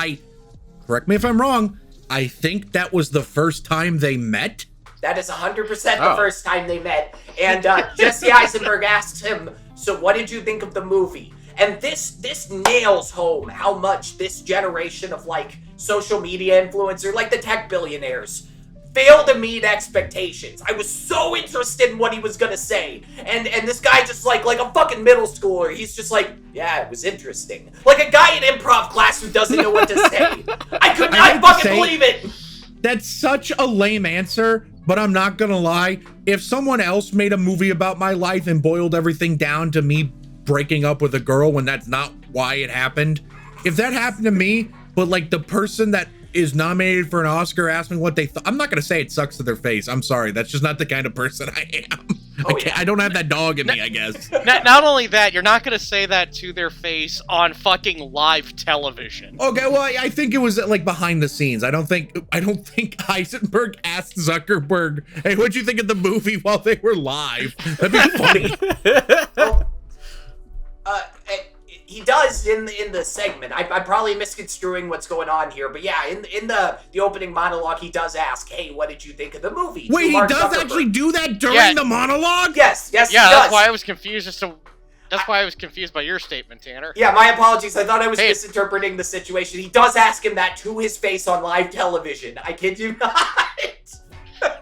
correct me if I'm wrong, I think that was the first time they met. That is 100% the first time they met. And Jesse Eisenberg asks him, so what did you think of the movie? And this nails home how much this generation of like social media influencer, like the tech billionaires, fail to meet expectations. I was so interested in what he was gonna say, and this guy just like a fucking middle schooler, he's just like, yeah, it was interesting. Like a guy in improv class who doesn't know what to say. I could not fucking believe it. That's such a lame answer, but I'm not gonna lie. If someone else made a movie about my life and boiled everything down to me breaking up with a girl when that's not why it happened, if that happened to me, but like the person that is nominated for an Oscar asked me what they thought. I'm not going to say it sucks to their face. I'm sorry. That's just not the kind of person I am. I don't have that dog in me, I guess. Not only that, you're not going to say that to their face on fucking live television. Okay, well, I think it was like behind the scenes. I don't think Heisenberg asked Zuckerberg, "Hey, what'd you think of the movie?" while they were live. That'd be funny. He does in the segment. I'm probably misconstruing what's going on here, but yeah, in the opening monologue, he does ask, "Hey, what did you think of the movie?" Wait, he does Zuckerberg. actually do that during the monologue? Yes, Yeah, he does. that's why I was confused That's why I was confused by your statement, Tanner. Yeah, my apologies. I thought I was misinterpreting the situation. He does ask him that to his face on live television. I kid you not.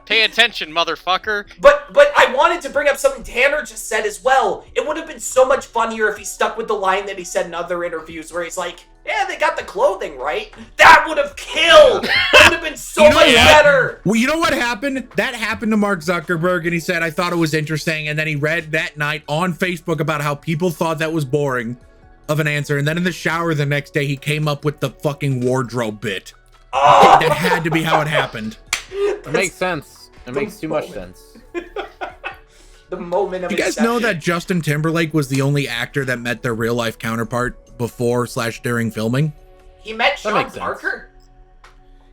Pay attention, motherfucker. But I wanted to bring up something Tanner just said as well. It would have been so much funnier if he stuck with the line that he said in other interviews where he's like, "Yeah, they got the clothing right." That would have killed. That would have been so much better. Well, you know what happened? That happened to Mark Zuckerberg, and he said, "I thought it was interesting," and then he read that night on Facebook about how people thought that was boring of an answer, and then in the shower the next day, he came up with the fucking wardrobe bit. Oh. That had to be how it happened. It makes sense. It makes too much sense. The moment of You guys know that Justin Timberlake was the only actor that met their real life counterpart before/during filming? He met Sean makes sense. Parker?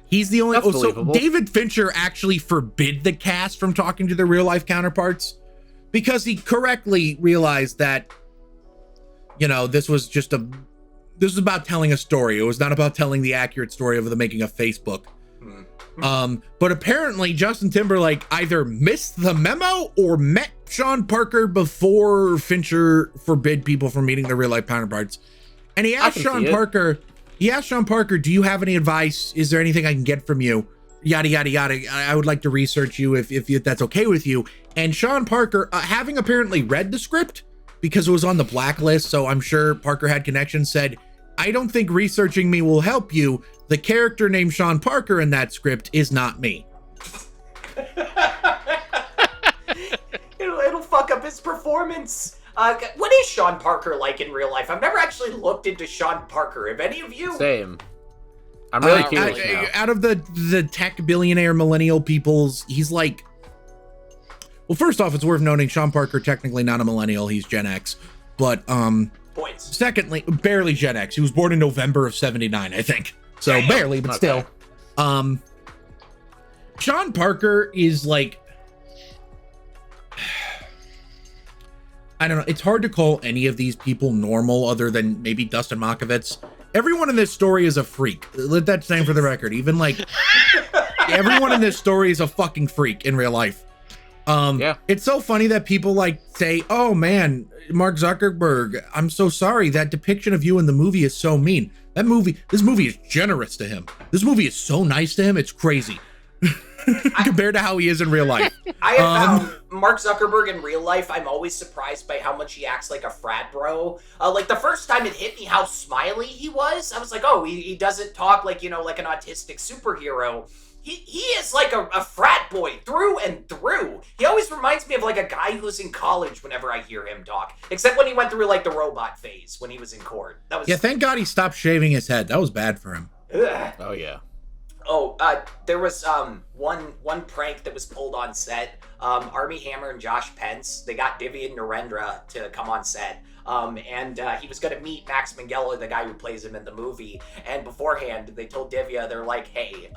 He's the only. That's Oh, so believable. David Fincher actually forbid the cast from talking to their real life counterparts because he correctly realized that, you know, this was about telling a story. It was not about telling the accurate story of the making of Facebook. But apparently Justin Timberlake either missed the memo or met Sean Parker before Fincher forbid people from meeting their real life counterparts. And he asked Sean Parker, "Do you have any advice? Is there anything I can get from you? Yada, yada, yada. I would like to research you if that's okay with you." And Sean Parker, having apparently read the script because it was on the blacklist, so I'm sure Parker had connections, said, "I don't think researching me will help you. The character named Sean Parker in that script is not me." It'll fuck up his performance. What is Sean Parker like in real life? I've never actually looked into Sean Parker. Have any of you? Same. I'm really curious now. Out of the tech billionaire millennial peoples, he's like, well, first off, it's worth noting Sean Parker technically not a millennial, he's Gen X. But Points. secondly, barely Gen X. He was born in November of 79, I think. So barely, but still. Sean Parker is like, I don't know. It's hard to call any of these people normal other than maybe Dustin Makovitz. Everyone in this story is a freak. Let that stand for the record. Even like everyone in this story is a fucking freak in real life. Yeah. It's so funny that people like say, "Oh man, Mark Zuckerberg, I'm so sorry. That depiction of you in the movie is so mean." This movie is generous to him. This movie is so nice to him. It's crazy. Compared to how he is in real life. I have found Mark Zuckerberg in real life, I'm always surprised by how much he acts like a frat bro. Like the first time it hit me how smiley he was, I was like, oh, he doesn't talk like, you know, like an autistic superhero. He is like a frat boy through and through. He always reminds me of like a guy who's in college whenever I hear him talk. Except when he went through like the robot phase when he was in court. That was thank God he stopped shaving his head. That was bad for him. Ugh. Oh yeah. Oh, there was one prank that was pulled on set. Armie Hammer and Josh Pence, they got Divya Narendra to come on set. And he was going to meet Max Minghella, the guy who plays him in the movie. And beforehand, they told Divya, they're like, hey,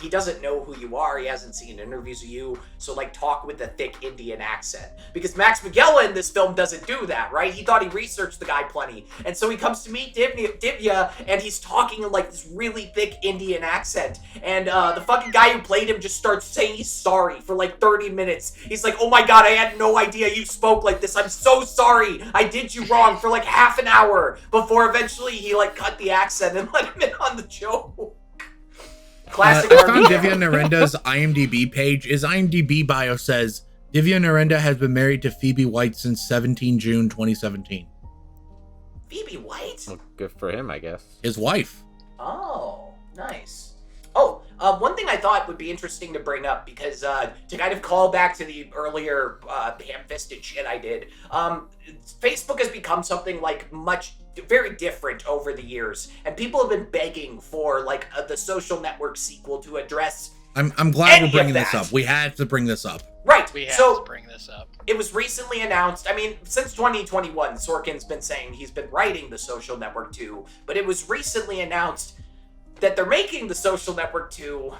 he doesn't know who you are. He hasn't seen interviews of you. So, like, talk with a thick Indian accent. Because Max Minghella in this film doesn't do that, right? He thought he researched the guy plenty. And so he comes to meet Divya, and he's talking in, like, this really thick Indian accent. And the fucking guy who played him just starts saying he's sorry for, like, 30 minutes. He's like, oh my god, I had no idea you spoke like this. I'm so sorry. I did you wrong for, like, half an hour. Before eventually he, like, cut the accent and let him in on the joke. Classic I found Armie Divya Hammer. Narenda's IMDb page. His IMDb bio says, Divya Narenda has been married to Phoebe White since 17 June 2017. Phoebe White? Well, good for him, I guess. His wife. Oh, nice. Oh, one thing I thought would be interesting to bring up, because to kind of call back to the earlier ham-fisted shit I did, Facebook has become something like much very different over the years, and people have been begging for like the Social Network sequel to address. I'm glad any we're bringing of this that. up. We have to bring this up. Right. We have so to bring this up. it was recently announced. I mean, since 2021, Sorkin's been saying he's been writing the Social Network 2, but it was recently announced that they're making the Social Network 2,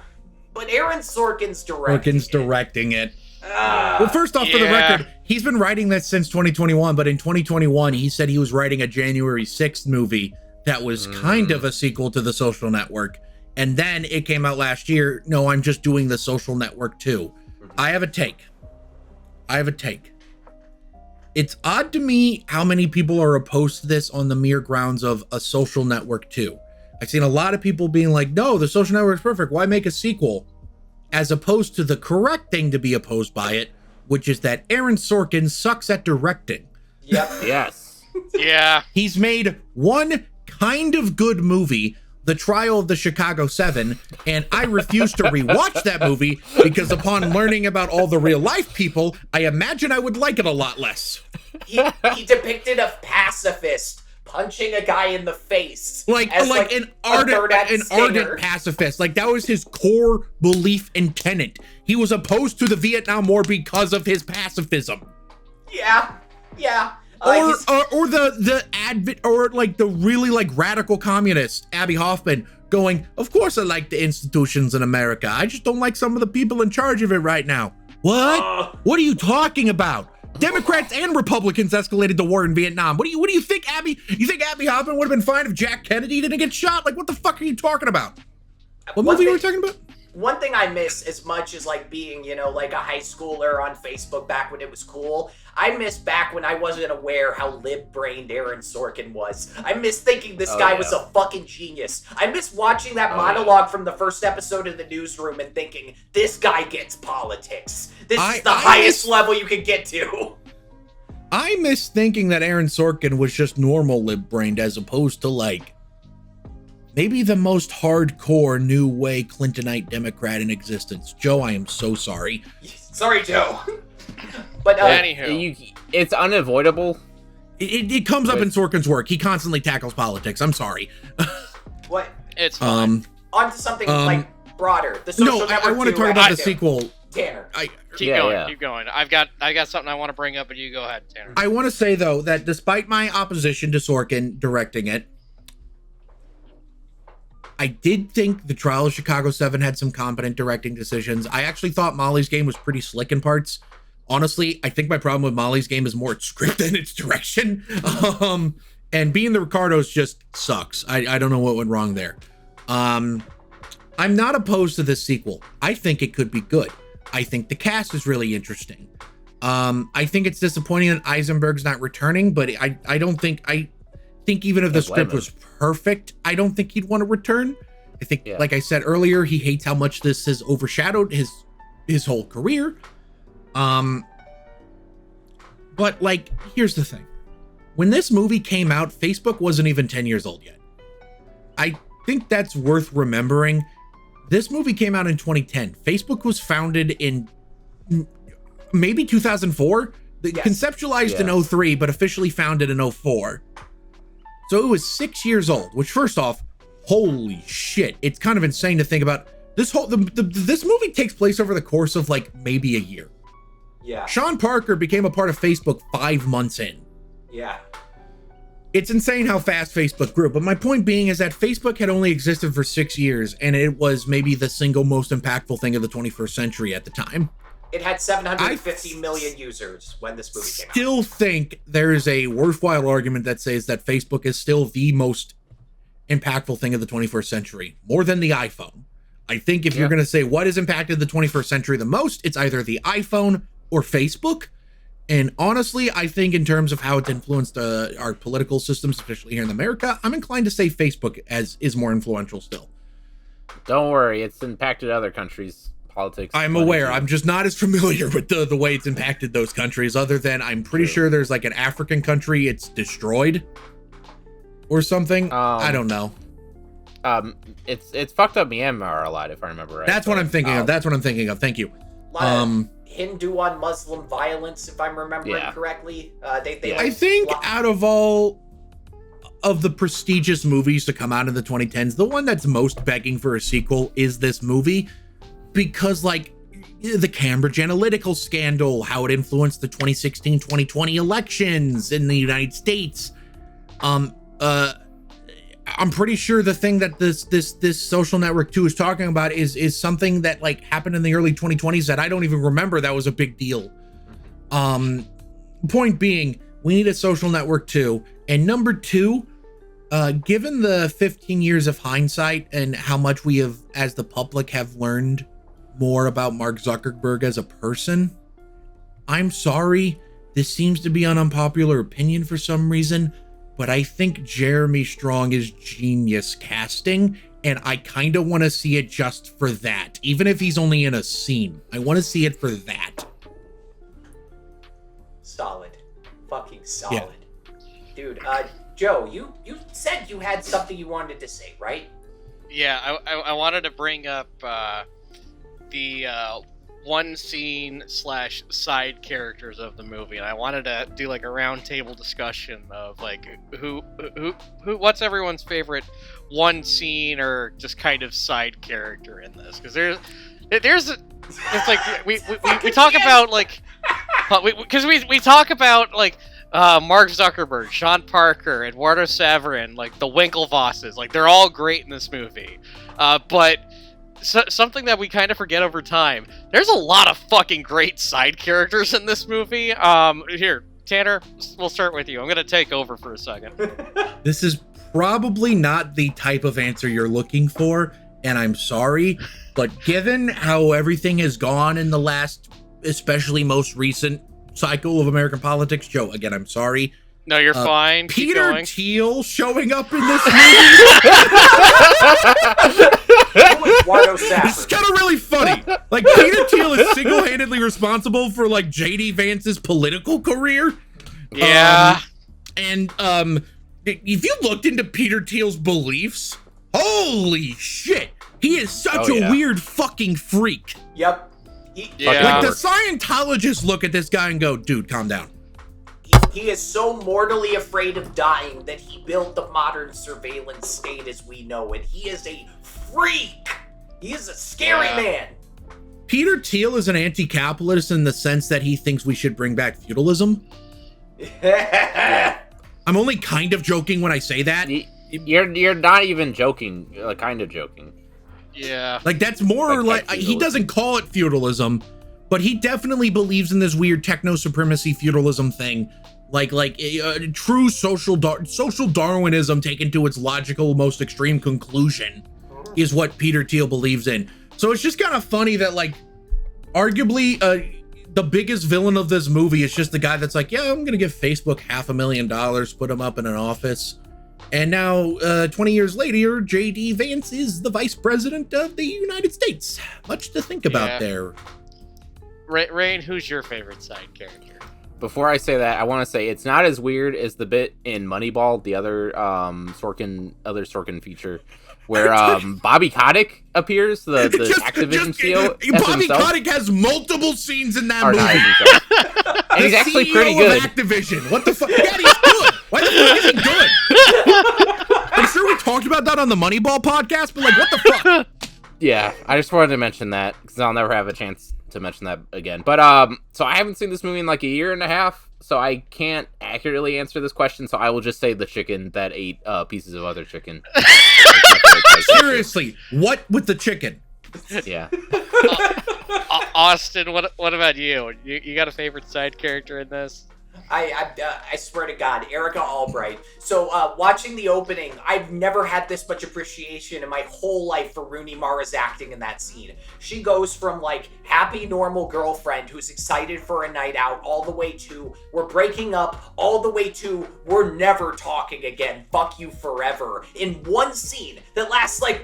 but Aaron Sorkin's directing it. Well, first off, for the Yeah. record, he's been writing that since 2021, but in 2021, he said he was writing a January 6th movie that was kind of a sequel to The Social Network. And then it came out last year. No, I'm just doing The Social Network 2. I have a take. It's odd to me how many people are opposed to this on the mere grounds of a Social Network 2. I've seen a lot of people being like, no, The Social Network is perfect. Why make a sequel? As opposed to the correct thing to be opposed by it, which is that Aaron Sorkin sucks at directing. Yep. Yes. Yeah. He's made one kind of good movie, The Trial of the Chicago 7, and I refuse to rewatch that movie because upon learning about all the real life people, I imagine I would like it a lot less. He depicted a pacifist punching a guy in the face, Like as, an a ardent third-act stinger. pacifist. Like that was his core belief and tenet. He was opposed to the Vietnam War because of his pacifism. Yeah. Or the advent, or like the really like radical communist Abby Hoffman going, of course I like the institutions in America. I just don't like some of the people in charge of it right now. What? What are you talking about? Democrats and Republicans escalated the war in Vietnam. What do you think, Abby? You think Abby Hoffman would have been fine if Jack Kennedy didn't get shot? Like, what the fuck are you talking about? What movie were we talking about? One thing I miss as much as like being, like a high schooler on Facebook back when it was cool, I miss back when I wasn't aware how lib-brained Aaron Sorkin was. I miss thinking this guy was a fucking genius. I miss watching that monologue from the first episode of The Newsroom and thinking, this guy gets politics. This is the highest level you can get to. I miss thinking that Aaron Sorkin was just normal lib-brained as opposed to like maybe the most hardcore new way Clintonite Democrat in existence. Joe, I am so sorry. Sorry, Joe. But anywho, it's unavoidable. It comes up in Sorkin's work. He constantly tackles politics. I'm sorry. What? It's fine. On to something like broader. The Social Network I want to 2, talk about the sequel. Tanner. Keep going. I've got something I want to bring up, but you go ahead, Tanner. I want to say though that despite my opposition to Sorkin directing it, I did think The Trial of Chicago 7 had some competent directing decisions. I actually thought Molly's Game was pretty slick in parts. Honestly, I think my problem with Molly's Game is more its script than its direction. And being the Ricardos just sucks. I don't know what went wrong there. I'm not opposed to this sequel. I think it could be good. I think the cast is really interesting. I think it's disappointing that Eisenberg's not returning, but I think even if the script was perfect, I don't think he'd want to return. I think, like I said earlier, he hates how much this has overshadowed his whole career. But like, here's the thing. When this movie came out, Facebook wasn't even 10 years old yet. I think that's worth remembering. This movie came out in 2010. Facebook was founded in maybe 2004. Conceptualized in 03, but officially founded in 04. So it was 6 years old, which first off, holy shit. It's kind of insane to think about. This movie takes place over the course of like maybe a year. Yeah. Sean Parker became a part of Facebook 5 months in. Yeah. It's insane how fast Facebook grew. But my point being is that Facebook had only existed for 6 years, and it was maybe the single most impactful thing of the 21st century at the time. It had 750 million users when this movie came out. Still think there is a worthwhile argument that says that Facebook is still the most impactful thing of the 21st century, more than the iPhone. I think if you're going to say what has impacted the 21st century the most, it's either the iPhone or Facebook. And honestly, I think in terms of how it's influenced our political systems, especially here in America, I'm inclined to say Facebook is more influential still. Don't worry, it's impacted other countries' politics. I'm aware. I'm just not as familiar with the way it's impacted those countries, other than I'm pretty sure there's like an African country it's destroyed or something. I don't know. It's fucked up Myanmar a lot, if I remember right. That's what I'm thinking of. That's what I'm thinking of. Thank you. A lot of Hindu on Muslim violence, if I'm remembering correctly. I think out of all of the prestigious movies to come out in the 2010s, the one that's most begging for a sequel is this movie, because like the Cambridge Analytical scandal, how it influenced the 2016-2020 elections in the United States. I'm pretty sure the thing that this Social Network 2 is talking about is something that like happened in the early 2020s that I don't even remember that was a big deal. Point being, we need a Social Network 2. And number 2, given the 15 years of hindsight and how much we have, as the public, have learned more about Mark Zuckerberg as a person, I'm sorry, this seems to be an unpopular opinion for some reason, but I think Jeremy Strong is genius casting, and I kind of want to see it just for that. Even if he's only in a scene, I want to see it for that. Solid. Fucking solid. Yeah. Dude, Joe, you said you had something you wanted to say, right? Yeah, I wanted to bring up the one scene / side characters of the movie, and I wanted to do like a round table discussion of like who what's everyone's favorite one scene or just kind of side character in this, because it's like we talk about like we talk about like Mark Zuckerberg, Sean Parker, Eduardo Saverin, like the Winklevosses, like they're all great in this movie, but something that we kind of forget over time, there's a lot of fucking great side characters in this movie. Here, Tanner, we'll start with you. I'm gonna take over for a second. This is probably not the type of answer you're looking for, and I'm sorry, but given how everything has gone in the last, especially most recent cycle of American politics, Joe, again, I'm sorry. No, you're fine. Peter Thiel showing up in this movie. It's kind of really funny. Like, Peter Thiel is single-handedly responsible for like JD Vance's political career. Yeah. If you looked into Peter Thiel's beliefs, holy shit, he is such a weird fucking freak. Yep. Like the Scientologists look at this guy and go, dude, calm down. He is so mortally afraid of dying that he built the modern surveillance state as we know it. He is a freak. He is a scary man. Peter Thiel is an anti-capitalist in the sense that he thinks we should bring back feudalism. I'm only kind of joking when I say that. You're not even joking. You're kind of joking. Yeah. Like that's more like he doesn't call it feudalism, but he definitely believes in this weird techno-supremacy feudalism thing. Like true social Darwinism taken to its logical, most extreme conclusion is what Peter Thiel believes in. So it's just kind of funny that like arguably the biggest villain of this movie is just the guy that's like, yeah, I'm gonna give Facebook $500,000, put him up in an office. And now 20 years later, JD Vance is the vice president of the United States. Much to think about there. Rain, who's your favorite side character? Before I say that, I want to say it's not as weird as the bit in Moneyball, the other Sorkin feature, where Bobby Kotick appears, the Activision CEO. Bobby Kotick has multiple scenes in that movie. And he's actually pretty good. Activision. What the fuck? Yeah, he's good. Why the fuck is he good? I'm sure we talked about that on the Moneyball podcast, but like, what the fuck? Yeah, I just wanted to mention that because I'll never have a chance to mention that again. But so I haven't seen this movie in like a year and a half, so I can't accurately answer this question. So I will just say the chicken that ate pieces of other chicken. Seriously, what with the chicken? Yeah. Austin, what about you? You got a favorite side character in this? I swear to God, Erica Albright. So watching the opening, I've never had this much appreciation in my whole life for Rooney Mara's acting in that scene. She goes from like happy, normal girlfriend who's excited for a night out all the way to we're breaking up, all the way to we're never talking again, fuck you forever, in one scene that lasts like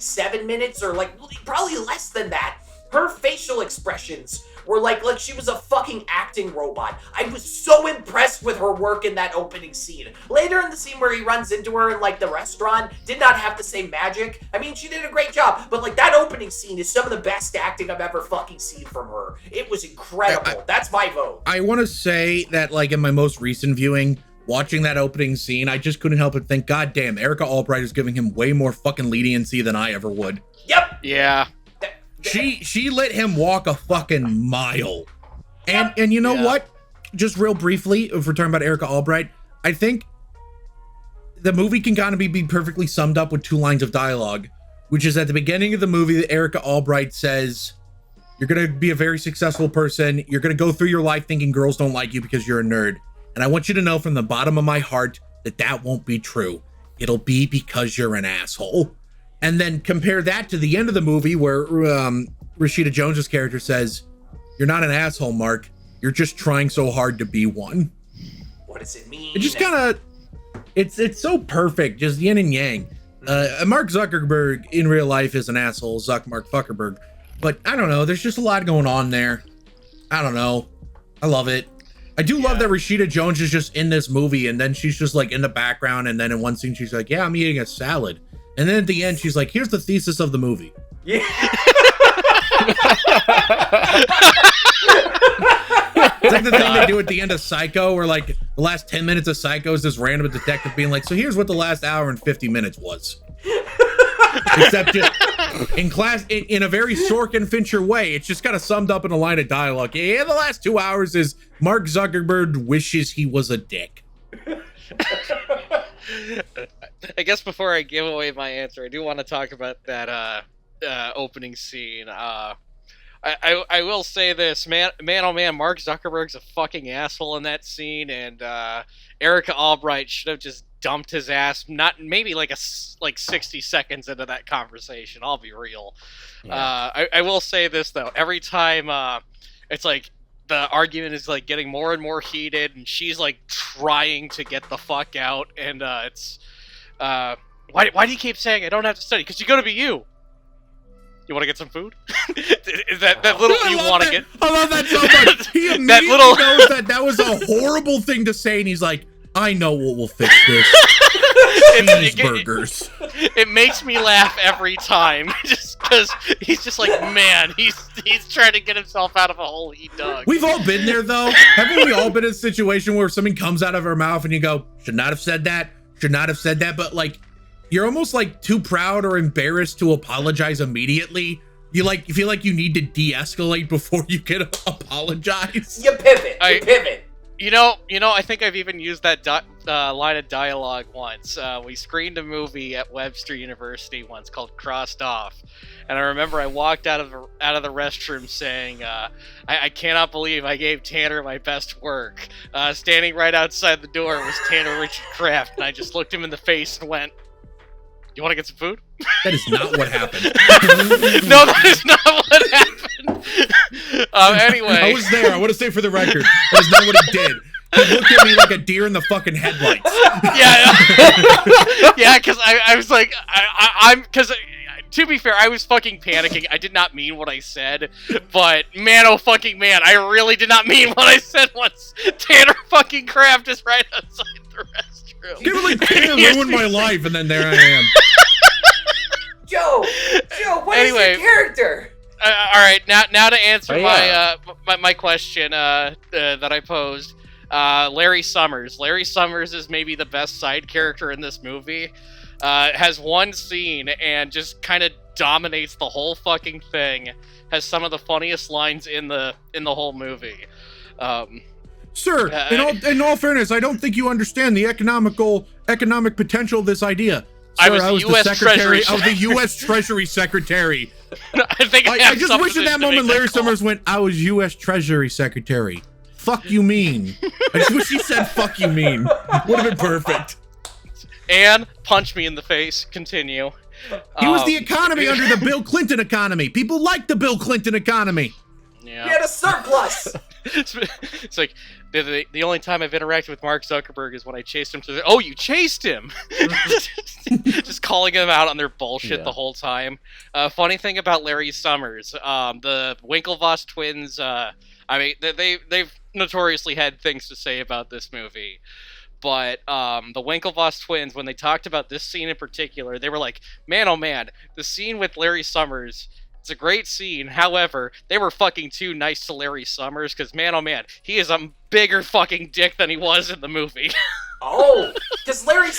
7 minutes or like probably less than that. Her facial expressions were like she was a fucking acting robot. I was so impressed with her work in that opening scene. Later in the scene where he runs into her in like the restaurant, did not have the same magic. I mean, she did a great job, but like that opening scene is some of the best acting I've ever fucking seen from her. It was incredible. That's my vote. I want to say that like in my most recent viewing, watching that opening scene, I just couldn't help but think, God damn, Erica Albright is giving him way more fucking leniency than I ever would. Yep. Yeah. She let him walk a fucking mile. And you know what? Just real briefly, if we're talking about Erica Albright, I think the movie can kind of be perfectly summed up with 2 lines of dialogue, which is at the beginning of the movie that Erica Albright says, you're going to be a very successful person. You're going to go through your life thinking girls don't like you because you're a nerd. And I want you to know from the bottom of my heart that that won't be true. It'll be because you're an asshole. And then compare that to the end of the movie where Rashida Jones's character says, you're not an asshole, Mark. You're just trying so hard to be one. What does it mean? It just kind of, it's so perfect, just yin and yang. Mark Zuckerberg in real life is an asshole, Mark Zuckerberg. But I don't know, there's just a lot going on there. I don't know. I love it. I do love that Rashida Jones is just in this movie, and then she's just like in the background, and then in one scene she's like, yeah, I'm eating a salad. And then at the end she's like, here's the thesis of the movie. Yeah. It's like the thing they do at the end of Psycho, where like the last 10 minutes of Psycho is this random detective being like, so here's what the last hour and 50 minutes was. Except just in a very Sorkin Fincher way, it's just kind of summed up in a line of dialogue. Yeah, the last 2 hours is Mark Zuckerberg wishes he was a dick. I guess before I give away my answer, I do want to talk about that opening scene. I will say this, man, oh man, Mark Zuckerberg's a fucking asshole in that scene, and Erica Albright should have just dumped his ass, not maybe like 60 seconds into that conversation. I'll be real. Yeah. I will say this though, every time it's like the argument is like getting more and more heated, and she's like trying to get the fuck out, and it's why do you keep saying I don't have to study? Because you're gonna be you. You want to get some food? Is that little you want to get? I love that so much. He immediately knows that was a horrible thing to say, and he's like, I know what will fix this. Cheeseburgers. It makes me laugh every time, just because he's just like, man, he's trying to get himself out of a hole he dug. We've all been there, though. Haven't we all been in a situation where something comes out of our mouth and you go, should not have said that, should not have said that, but like, you're almost like too proud or embarrassed to apologize immediately. You feel like you need to de-escalate before you can apologize. You pivot. You know, I think I've even used that line of dialogue once. We screened a movie at Webster University once called Crossed Off, and I remember I walked out of the restroom saying, I cannot believe I gave Tanner my best work. Standing right outside the door was Tanner Richard Kraft, and I just looked him in the face and went, you want to get some food? That is not what happened. No, that is not what happened. Anyway. I was there. I want to say for the record, that is not what he did. He looked at me like a deer in the fucking headlights. Yeah. Yeah, because I was like, because to be fair, I was fucking panicking. I did not mean what I said, but man, oh fucking man, I really did not mean what I said once Tanner fucking Kraft is right outside the restroom. Give it like Tanner ruined my life, and then there I am. Joe, what is your character? All right, now to answer my question that I posed. Larry Summers. Larry Summers is maybe the best side character in this movie. Has one scene and just kind of dominates the whole fucking thing. Has some of the funniest lines in the whole movie. Sir, in all fairness, I don't think you understand the economic potential of this idea. Sir, I was the secretary. I was the U.S. Treasury Secretary. I just wish at that moment Larry Summers went, I was U.S. Treasury Secretary. Fuck you mean. I just wish he said fuck you mean. Would have been perfect. And punch me in the face. Continue. He was the economy under the Bill Clinton economy. People like the Bill Clinton economy. Yeah. He had a surplus. It's like the only time I've interacted with Mark Zuckerberg is when I chased him to the. Oh, you chased him! Just calling him out on their bullshit the whole time. Funny thing about Larry Summers, the Winklevoss twins. I mean, they've notoriously had things to say about this movie. But the Winklevoss twins, when they talked about this scene in particular, they were like, man, oh man, the scene with Larry Summers, it's a great scene. However, they were fucking too nice to Larry Summers because, man, oh man, he is a bigger fucking dick than he was in the movie. Oh, because Larry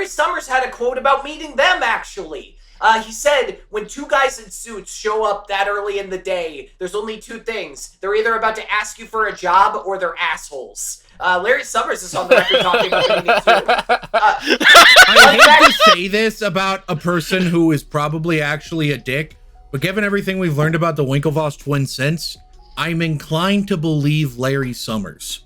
Summers had a quote about meeting them, actually. He said, when two guys in suits show up that early in the day, there's only two things. They're either about to ask you for a job or they're assholes. Larry Summers is on the record talking about the meeting, too. I hate to say this about a person who is probably actually a dick, but given everything we've learned about the Winklevoss twins since, I'm inclined to believe Larry Summers.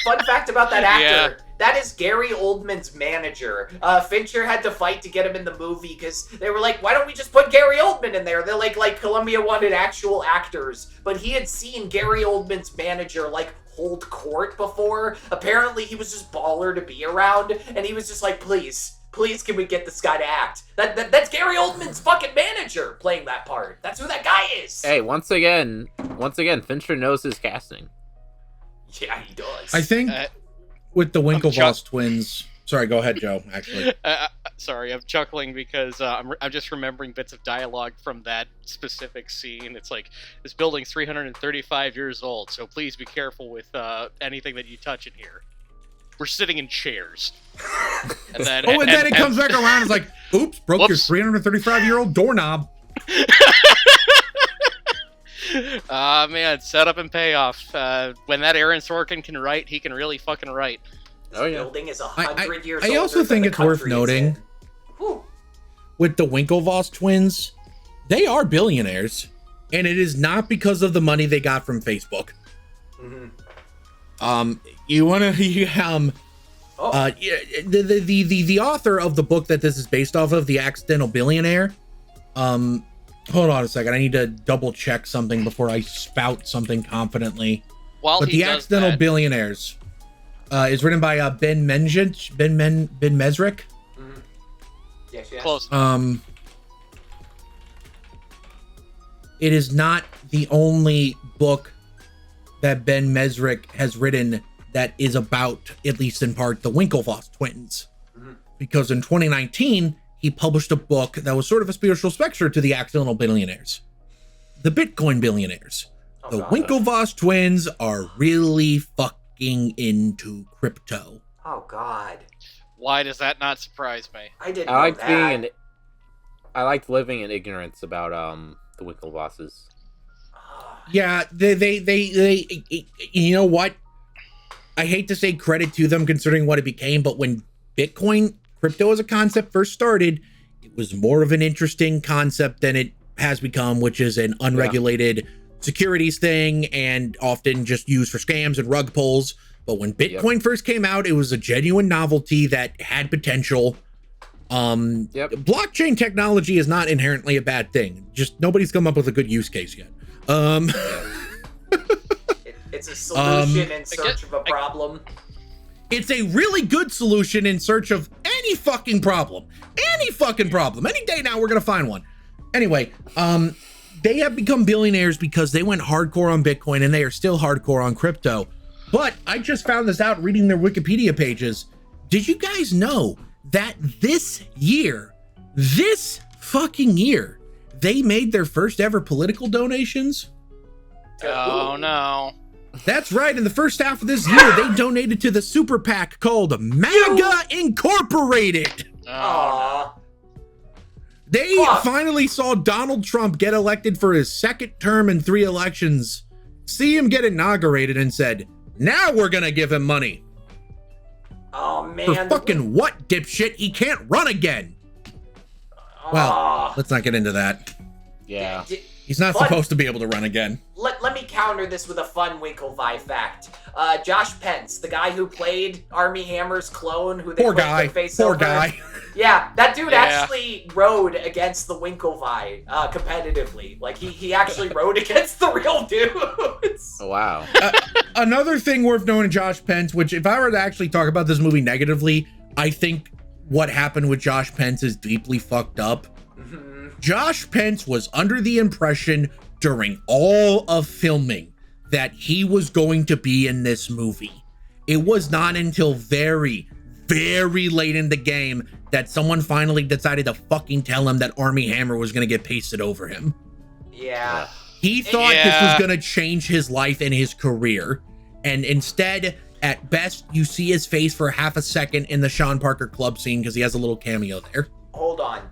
Fun fact about that actor, that is Gary Oldman's manager. Fincher had to fight to get him in the movie because they were like, why don't we just put Gary Oldman in there? They're like Columbia wanted actual actors. But he had seen Gary Oldman's manager hold court before. Apparently he was just baller to be around, and he was just like, please can we get this guy to act? That's Gary Oldman's fucking manager playing that part. That's who that guy is. Hey, once again, Fincher knows his casting. Yeah, he does. I think with the Winklevoss twins. Sorry, go ahead, Joe. Actually, sorry, I'm chuckling because I'm just remembering bits of dialogue from that specific scene. It's like, this building's 335 years old, so please be careful with anything that you touch in here. We're sitting in chairs. And then, then it comes back around. It's like, oops, broke your 335-year-old doorknob. Man, setup and payoff. When that Aaron Sorkin can write, he can really fucking write. This building is 100 years old. I also think it's worth noting, with the Winklevoss twins, they are billionaires, and it is not because of the money they got from Facebook. You want to the author of the book that this is based off of, The Accidental Billionaire. Hold on a second. I need to double check something before I spout something confidently. But The Accidental Billionaires is written by Ben Mesrick. Mm-hmm. Yes. Close. It is not the only book that Ben Mesrick has written that is about, at least in part, the Winklevoss twins. Mm-hmm. Because in 2019, he published a book that was sort of a spiritual successor to The Accidental Billionaires. The Bitcoin Billionaires. The Winklevoss twins are really fucking into crypto. Oh, God. Why does that not surprise me? I didn't know that. I liked living in ignorance about the Winklevosses. Yeah, they you know what? I hate to say credit to them considering what it became, but when Bitcoin, crypto as a concept first started, it was more of an interesting concept than it has become, which is an unregulated securities thing and often just used for scams and rug pulls. But when Bitcoin first came out, it was a genuine novelty that had potential. Blockchain technology is not inherently a bad thing. Just nobody's come up with a good use case yet. It's a solution in search of a problem. It's a really good solution in search of any fucking problem. Any fucking problem. Any day now, we're going to find one. Anyway, they have become billionaires because they went hardcore on Bitcoin and they are still hardcore on crypto. But I just found this out reading their Wikipedia pages. Did you guys know that this fucking year, they made their first ever political donations? Oh, no. That's right. In the first half of this year, they donated to the super PAC called MAGA Incorporated. Aww. They finally saw Donald Trump get elected for his second term in 3 elections, see him get inaugurated, and said, now we're going to give him money. Oh, man. For fucking what, dipshit? He can't run again. Well, let's not get into that. Yeah. He's not supposed to be able to run again. Let me counter this with a fun Winklevi fact. Josh Pence, the guy who played Armie Hammer's clone, who they put their face over. Poor guy. Yeah, that dude actually rode against the Winklevi competitively. Like, he actually rode against the real dudes. Oh, wow. Another thing worth knowing, Josh Pence, which if I were to actually talk about this movie negatively, I think what happened with Josh Pence is deeply fucked up. Josh Pence was under the impression during all of filming that he was going to be in this movie. It was not until very, very late in the game that someone finally decided to fucking tell him that Armie Hammer was going to get pasted over him. Yeah. He thought this was going to change his life and his career. And instead, at best, you see his face for half a second in the Sean Parker club scene because he has a little cameo there. Hold on.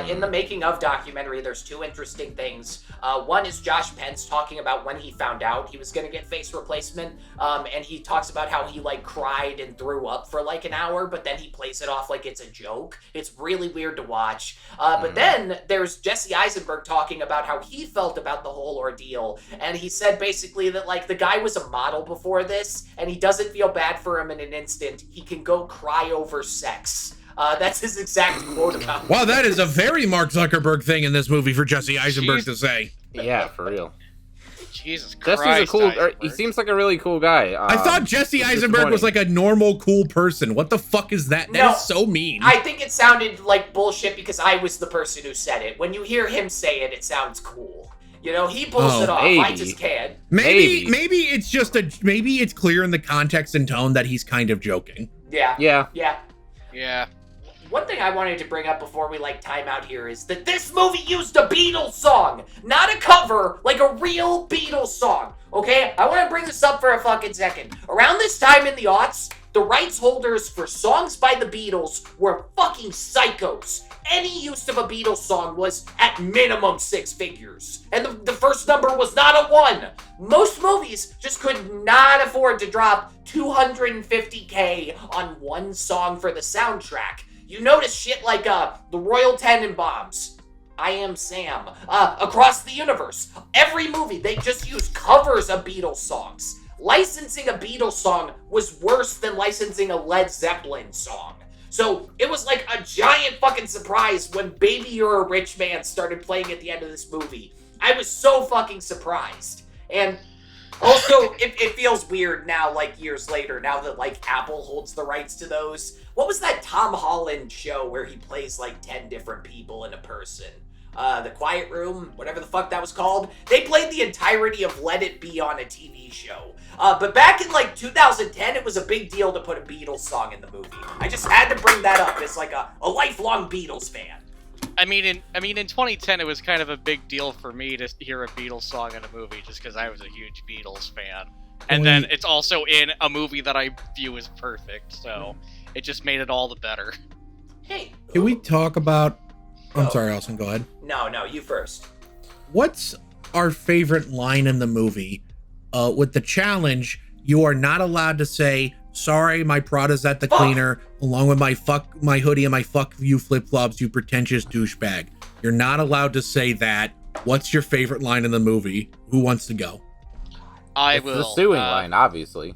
In the making of documentary, there's two interesting things. One is Josh Pence talking about when he found out he was going to get face replacement. And he talks about how he like cried and threw up for like an hour, but then he plays it off like it's a joke. It's really weird to watch. But then there's Jesse Eisenberg talking about how he felt about the whole ordeal. And he said basically that like the guy was a model before this and he doesn't feel bad for him in an instant. He can go cry over sex. That's his exact quote about it. Wow, that is a very Mark Zuckerberg thing in this movie for Jesse Eisenberg to say. Yeah, for real. Jesus Christ. Jesse's a cool. Eisenberg. He seems like a really cool guy. I thought Jesse Eisenberg was like a normal, cool person. What the fuck is that? That is so mean. I think it sounded like bullshit because I was the person who said it. When you hear him say it, it sounds cool. You know, he pulls it off. Maybe. I just can't. Maybe it's just maybe it's clear in the context and tone that he's kind of joking. Yeah. Yeah. One thing I wanted to bring up before we like time out here is that this movie used a Beatles song, not a cover, like a real Beatles song. Okay, I want to bring this up for a fucking second. Around this time in the aughts, the rights holders for songs by the Beatles were fucking psychos. Any use of a Beatles song was at minimum 6 figures. And the first number was not a 1. Most movies just could not afford to drop $250K on one song for the soundtrack. You notice shit like the Royal Tenenbaums, I Am Sam, Across the Universe. Every movie, they just use covers of Beatles songs. Licensing a Beatles song was worse than licensing a Led Zeppelin song. So it was like a giant fucking surprise when Baby You're a Rich Man started playing at the end of this movie. I was so fucking surprised. And also, it feels weird now, like years later, now that like Apple holds the rights to those. What was that Tom Holland show where he plays like 10 different people in a person? The Quiet Room, whatever the fuck that was called. They played the entirety of Let It Be on a TV show. But back in like 2010, it was a big deal to put a Beatles song in the movie. I just had to bring that up as like a lifelong Beatles fan. I mean, in 2010, it was kind of a big deal for me to hear a Beatles song in a movie, just because I was a huge Beatles fan. And then it's also in a movie that I view as perfect, so it just made it all the better. Hey. Can we talk about... I'm sorry, Austin, go ahead. No, you first. What's our favorite line in the movie? With the challenge, you are not allowed to say, sorry, my Prada's at the cleaner, along with my hoodie and my fuck you flip-flops, you pretentious douchebag. You're not allowed to say that. What's your favorite line in the movie? Who wants to go? I will. The suing line, obviously.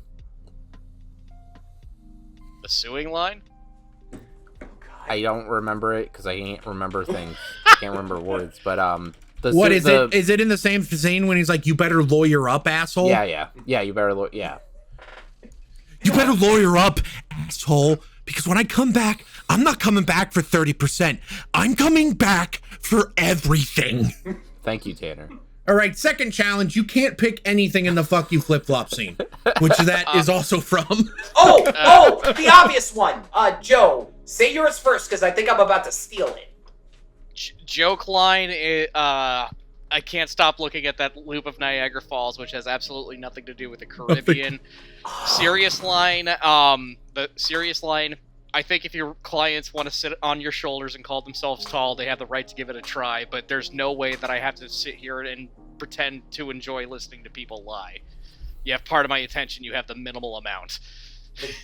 The suing line? I don't remember it because I can't remember things. I can't remember words, but what is it? Is it in the same scene when he's like, "You better lawyer up, asshole"? Yeah. You better yeah. You better lawyer up, asshole, because when I come back, I'm not coming back for 30%. I'm coming back for everything. Thank you, Tanner. All right, second challenge. You can't pick anything in the fuck you flip-flop scene, which that is also from. The obvious one. Joe, say yours first, because I think I'm about to steal it. Joke line, I can't stop looking at that loop of Niagara Falls, which has absolutely nothing to do with the Caribbean. Serious line, I think if your clients want to sit on your shoulders and call themselves tall, they have the right to give it a try, but there's no way that I have to sit here and pretend to enjoy listening to people lie. You have part of my attention, you have the minimal amount.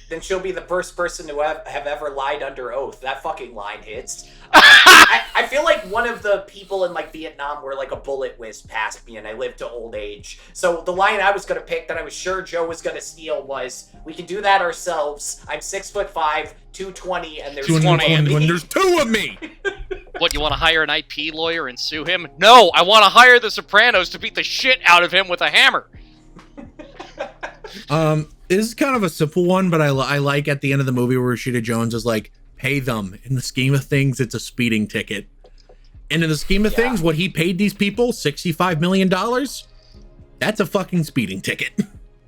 Then she'll be the first person to have ever lied under oath. That fucking line hits. I feel like one of the people in like Vietnam where like a bullet whizzed past me and I lived to old age. So the line I was going to pick that I was sure Joe was going to steal was, we can do that ourselves. I'm 6'5", 220, and there's 20 of me. When there's 2 of me. What, you want to hire an IP lawyer and sue him? No, I want to hire the Sopranos to beat the shit out of him with a hammer. This is kind of a simple one, but I like at the end of the movie where Rashida Jones is like, pay them. In the scheme of things, it's a speeding ticket. And in the scheme of things, what he paid these people, $65 million, that's a fucking speeding ticket.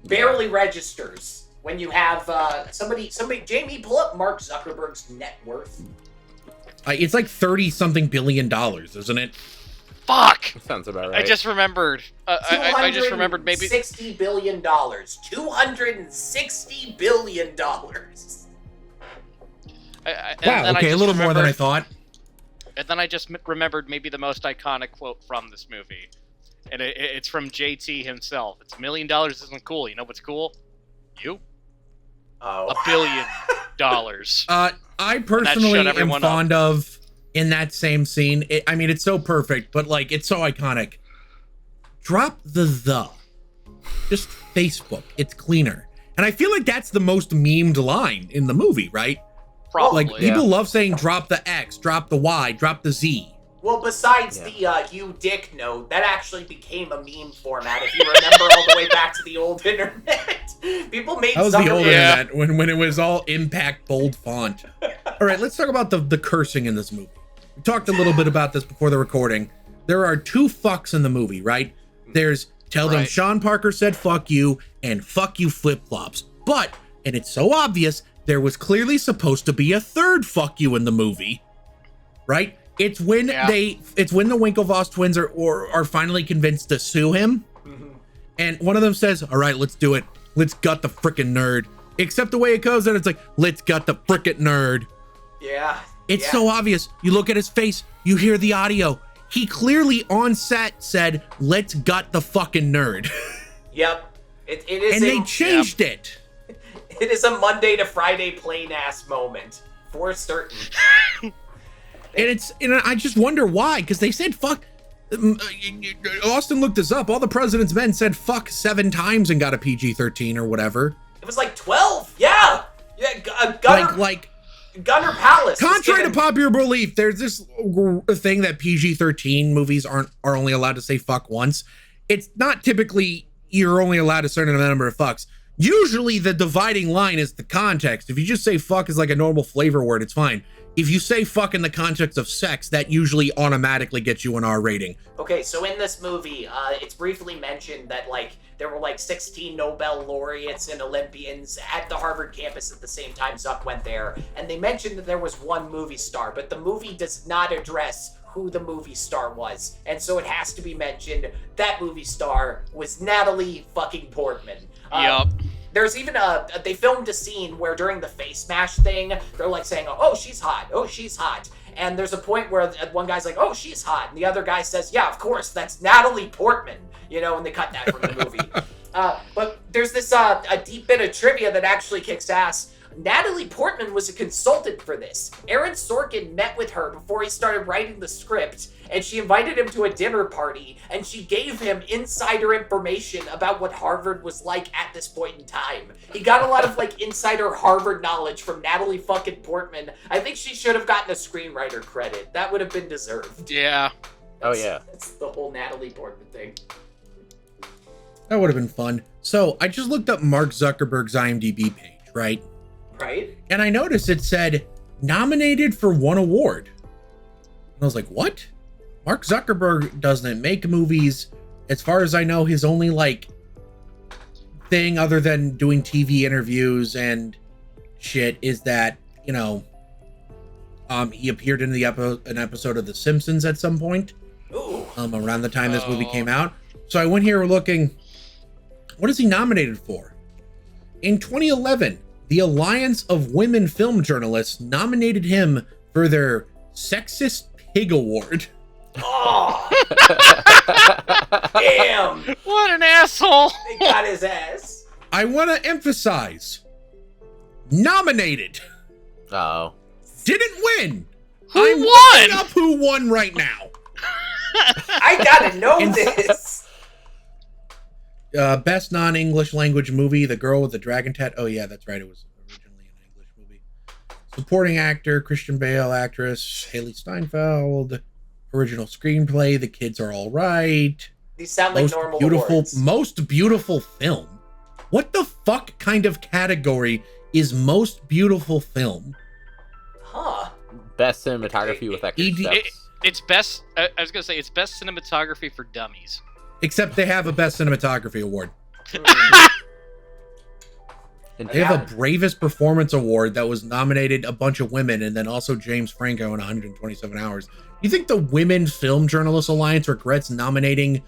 Barely registers when you have somebody, Jamie, pull up Mark Zuckerberg's net worth. It's like $30-something billion, isn't it? Fuck! Sounds about right. I just remembered. I just remembered maybe $260 billion. $260 billion. Wow, okay, a little more than I thought. And then I just remembered maybe the most iconic quote from this movie. And it's from JT himself. It's $1 million isn't cool. You know what's cool? You? Oh. $1 billion. I personally am fond of, in that same scene, I mean, it's so perfect, but like, it's so iconic. Drop the. Just Facebook. It's cleaner. And I feel like that's the most memed line in the movie, right? Probably. Like, people love saying drop the X, drop the Y, drop the Z. Well, besides the you dick note, that actually became a meme format, if you remember all the way back to the old internet. People made That was the old internet, when it was all impact bold font. All right, let's talk about the cursing in this movie. We talked a little bit about this before the recording. There are 2 fucks in the movie, right? There's tell them Sean Parker said fuck you and fuck you flip-flops. But, and it's so obvious, there was clearly supposed to be a 3rd fuck you in the movie, right? It's when the Winklevoss twins are finally convinced to sue him. And one of them says, all right, let's do it. Let's gut the frickin' nerd. Except the way it goes, and it's like, let's gut the frickin' nerd. Yeah. It's so obvious. You look at his face, you hear the audio. He clearly on set said, let's gut the fucking nerd. Yep. It is. And they changed it. It is a Monday to Friday plain ass moment. For certain. And I just wonder why, because they said fuck. Austin looked this up. All the President's Men said fuck 7 times and got a PG-13 or whatever. It was like 12. Yeah. Gunner, Gunner Palace. Contrary to popular belief, there's this thing that PG-13 movies are only allowed to say fuck once. It's not typically you're only allowed a certain number of fucks. Usually the dividing line is the context. If you just say fuck as like a normal flavor word, it's fine. If you say fuck in the context of sex, that usually automatically gets you an R rating. Okay, so in this movie, it's briefly mentioned that, like, there were, like, 16 Nobel laureates and Olympians at the Harvard campus at the same time Zuck went there. And they mentioned that there was one movie star, but the movie does not address who the movie star was. And so it has to be mentioned that movie star was Natalie fucking Portman. Yup. There's even they filmed a scene where during the face smash thing, they're like saying, oh, she's hot. Oh, she's hot. And there's a point where one guy's like, oh, she's hot. And the other guy says, yeah, of course, that's Natalie Portman. You know, and they cut that from the movie. But there's this a deep bit of trivia that actually kicks ass. Natalie Portman was a consultant for this. Aaron Sorkin met with her before he started writing the script, and she invited him to a dinner party, and she gave him insider information about what Harvard was like at this point in time. He got a lot of, like, insider Harvard knowledge from Natalie fucking Portman. I think she should have gotten a screenwriter credit. That would have been deserved. Yeah. That's the whole Natalie Portman thing. That would have been fun. So, I just looked up Mark Zuckerberg's IMDb page, right? Right? And I noticed it said, nominated for 1 award. And I was like, what? Mark Zuckerberg doesn't make movies. As far as I know, his only, like, thing other than doing TV interviews and shit is that, you know, he appeared in an episode of The Simpsons at some point. Ooh. Around the time this movie came out. So I went here looking, what is he nominated for? In 2011, the Alliance of Women Film Journalists nominated him for their Sexist Pig Award. Oh! Damn! What an asshole! They got his ass. I want to emphasize, nominated. Uh-oh. Didn't win. Who I'm won? looking up who won right now. I gotta know this. Best non-English language movie, The Girl with the Dragon Tat. Oh yeah, that's right. It was originally an English movie. Supporting actor, Christian Bale. Actress, Haley Steinfeld. Original screenplay, The Kids Are All Right. These sound like normal awards. Most beautiful film. What the fuck kind of category is most beautiful film? Huh. Best cinematography with extra steps. It's best. I was gonna say it's best cinematography for dummies. Except they have a best cinematography award. And They have a Bravest Performance Award that was nominated a bunch of women, and then also James Franco in 127 Hours. You think the Women Film Journalists Alliance regrets nominating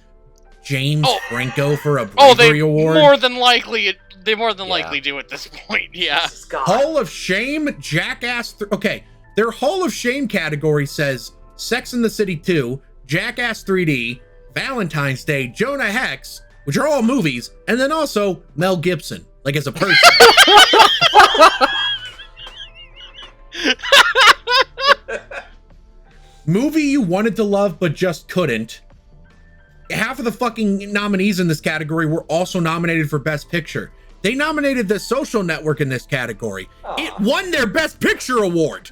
James Franco for a bravery award? More than likely, they more than likely do at this point. Yeah. Hall of Shame, Jackass. Okay, their Hall of Shame category says Sex and the City 2, Jackass 3D, Valentine's Day, Jonah Hex, which are all movies, and then also Mel Gibson, like as a person. Movie you wanted to love but just couldn't. Half of the fucking nominees in this category were also nominated for Best Picture. They nominated The Social Network in this category. It won their Best Picture award.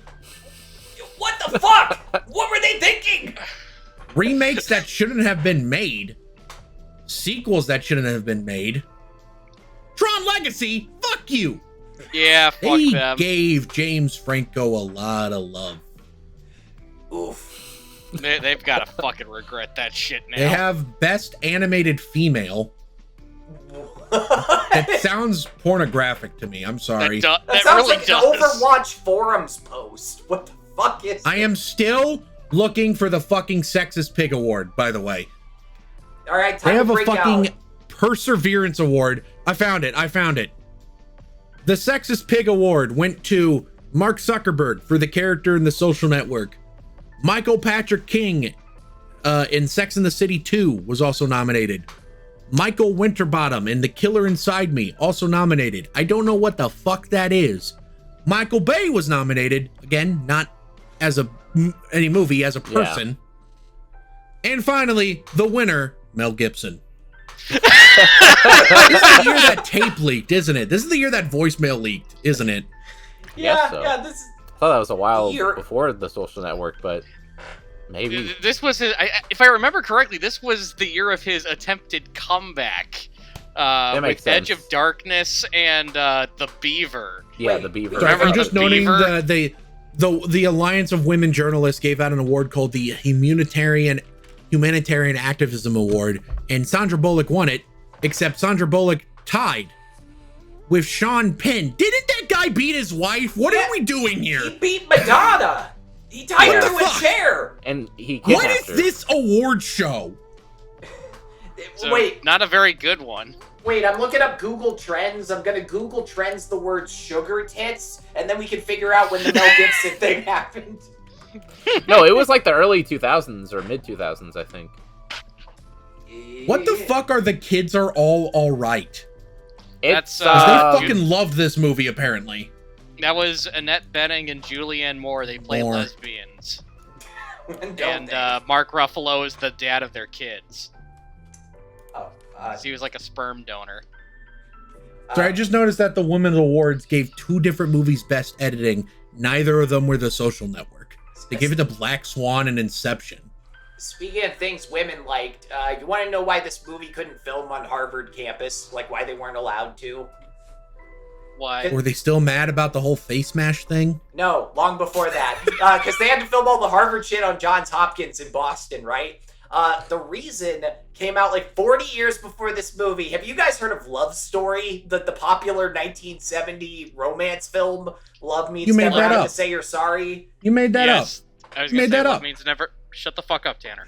What the fuck? What were they thinking? Remakes that shouldn't have been made. Sequels that shouldn't have been made. Tron Legacy, fuck you. Yeah, fuck they them. Gave James Franco a lot of love. Oof. They've got to fucking regret that shit now. They have Best Animated Female. That sounds pornographic to me. I'm sorry. That sounds really like does. an Overwatch forums post. What the fuck is I am still looking for the fucking Sexist Pig Award, by the way. All right, They time have to a break fucking out. Perseverance Award. I found it. The Sexist Pig Award went to Mark Zuckerberg for the character in The Social Network. Michael Patrick King in Sex and the City 2 was also nominated. Michael Winterbottom in The Killer Inside Me also nominated. I don't know what the fuck that is. Michael Bay was nominated, again, not as any movie, as a person. Yeah. And finally, the winner, Mel Gibson. This is the year that tape leaked, isn't it? This is the year that voicemail leaked, isn't it? Yeah, so. yeah, this is... I thought that was a while before The Social Network, but maybe. This was his, if I remember correctly, this was the year of his attempted comeback. With Edge of Darkness and The Beaver. Yeah, The Beaver. Sorry, I'm just noting Beaver? the Alliance of Women Journalists gave out an award called the Humanitarian Activism Award, and Sandra Bullock won it, except Sandra Bullock tied with Sean Penn. Didn't that guy beat his wife? What are we doing here? He beat Madonna. He tied her to a chair. And he What kidnapped is her. this award show? So, wait, not a very good one. Wait, I'm looking up Google Trends. I'm gonna Google Trends the word sugar tits, and then we can figure out when the Mel Gibson thing happened. No, it was like the early 2000s or mid 2000s, I think. What the fuck are the kids are all right? That's, They fucking love this movie, apparently. That was Annette Bening and Julianne Moore. They played lesbians. And Mark Ruffalo is the dad of their kids. He was like a sperm donor. So I just noticed that the Women's Awards gave two different movies Best Editing. Neither of them were The Social Network. They gave it to Black Swan and Inception. Speaking of things women liked, you want to know why this movie couldn't film on Harvard campus? Like, why they weren't allowed to? Why? Were they still mad about the whole face mash thing? No, long before that. Because they had to film all the Harvard shit on Johns Hopkins in Boston, right? The reason came out like 40 years before this movie. Have you guys heard of Love Story? The popular 1970 romance film? Love Means Never Having to Say You're Sorry? You made that up. I was going to say Love Means Never... Shut the fuck up, Tanner.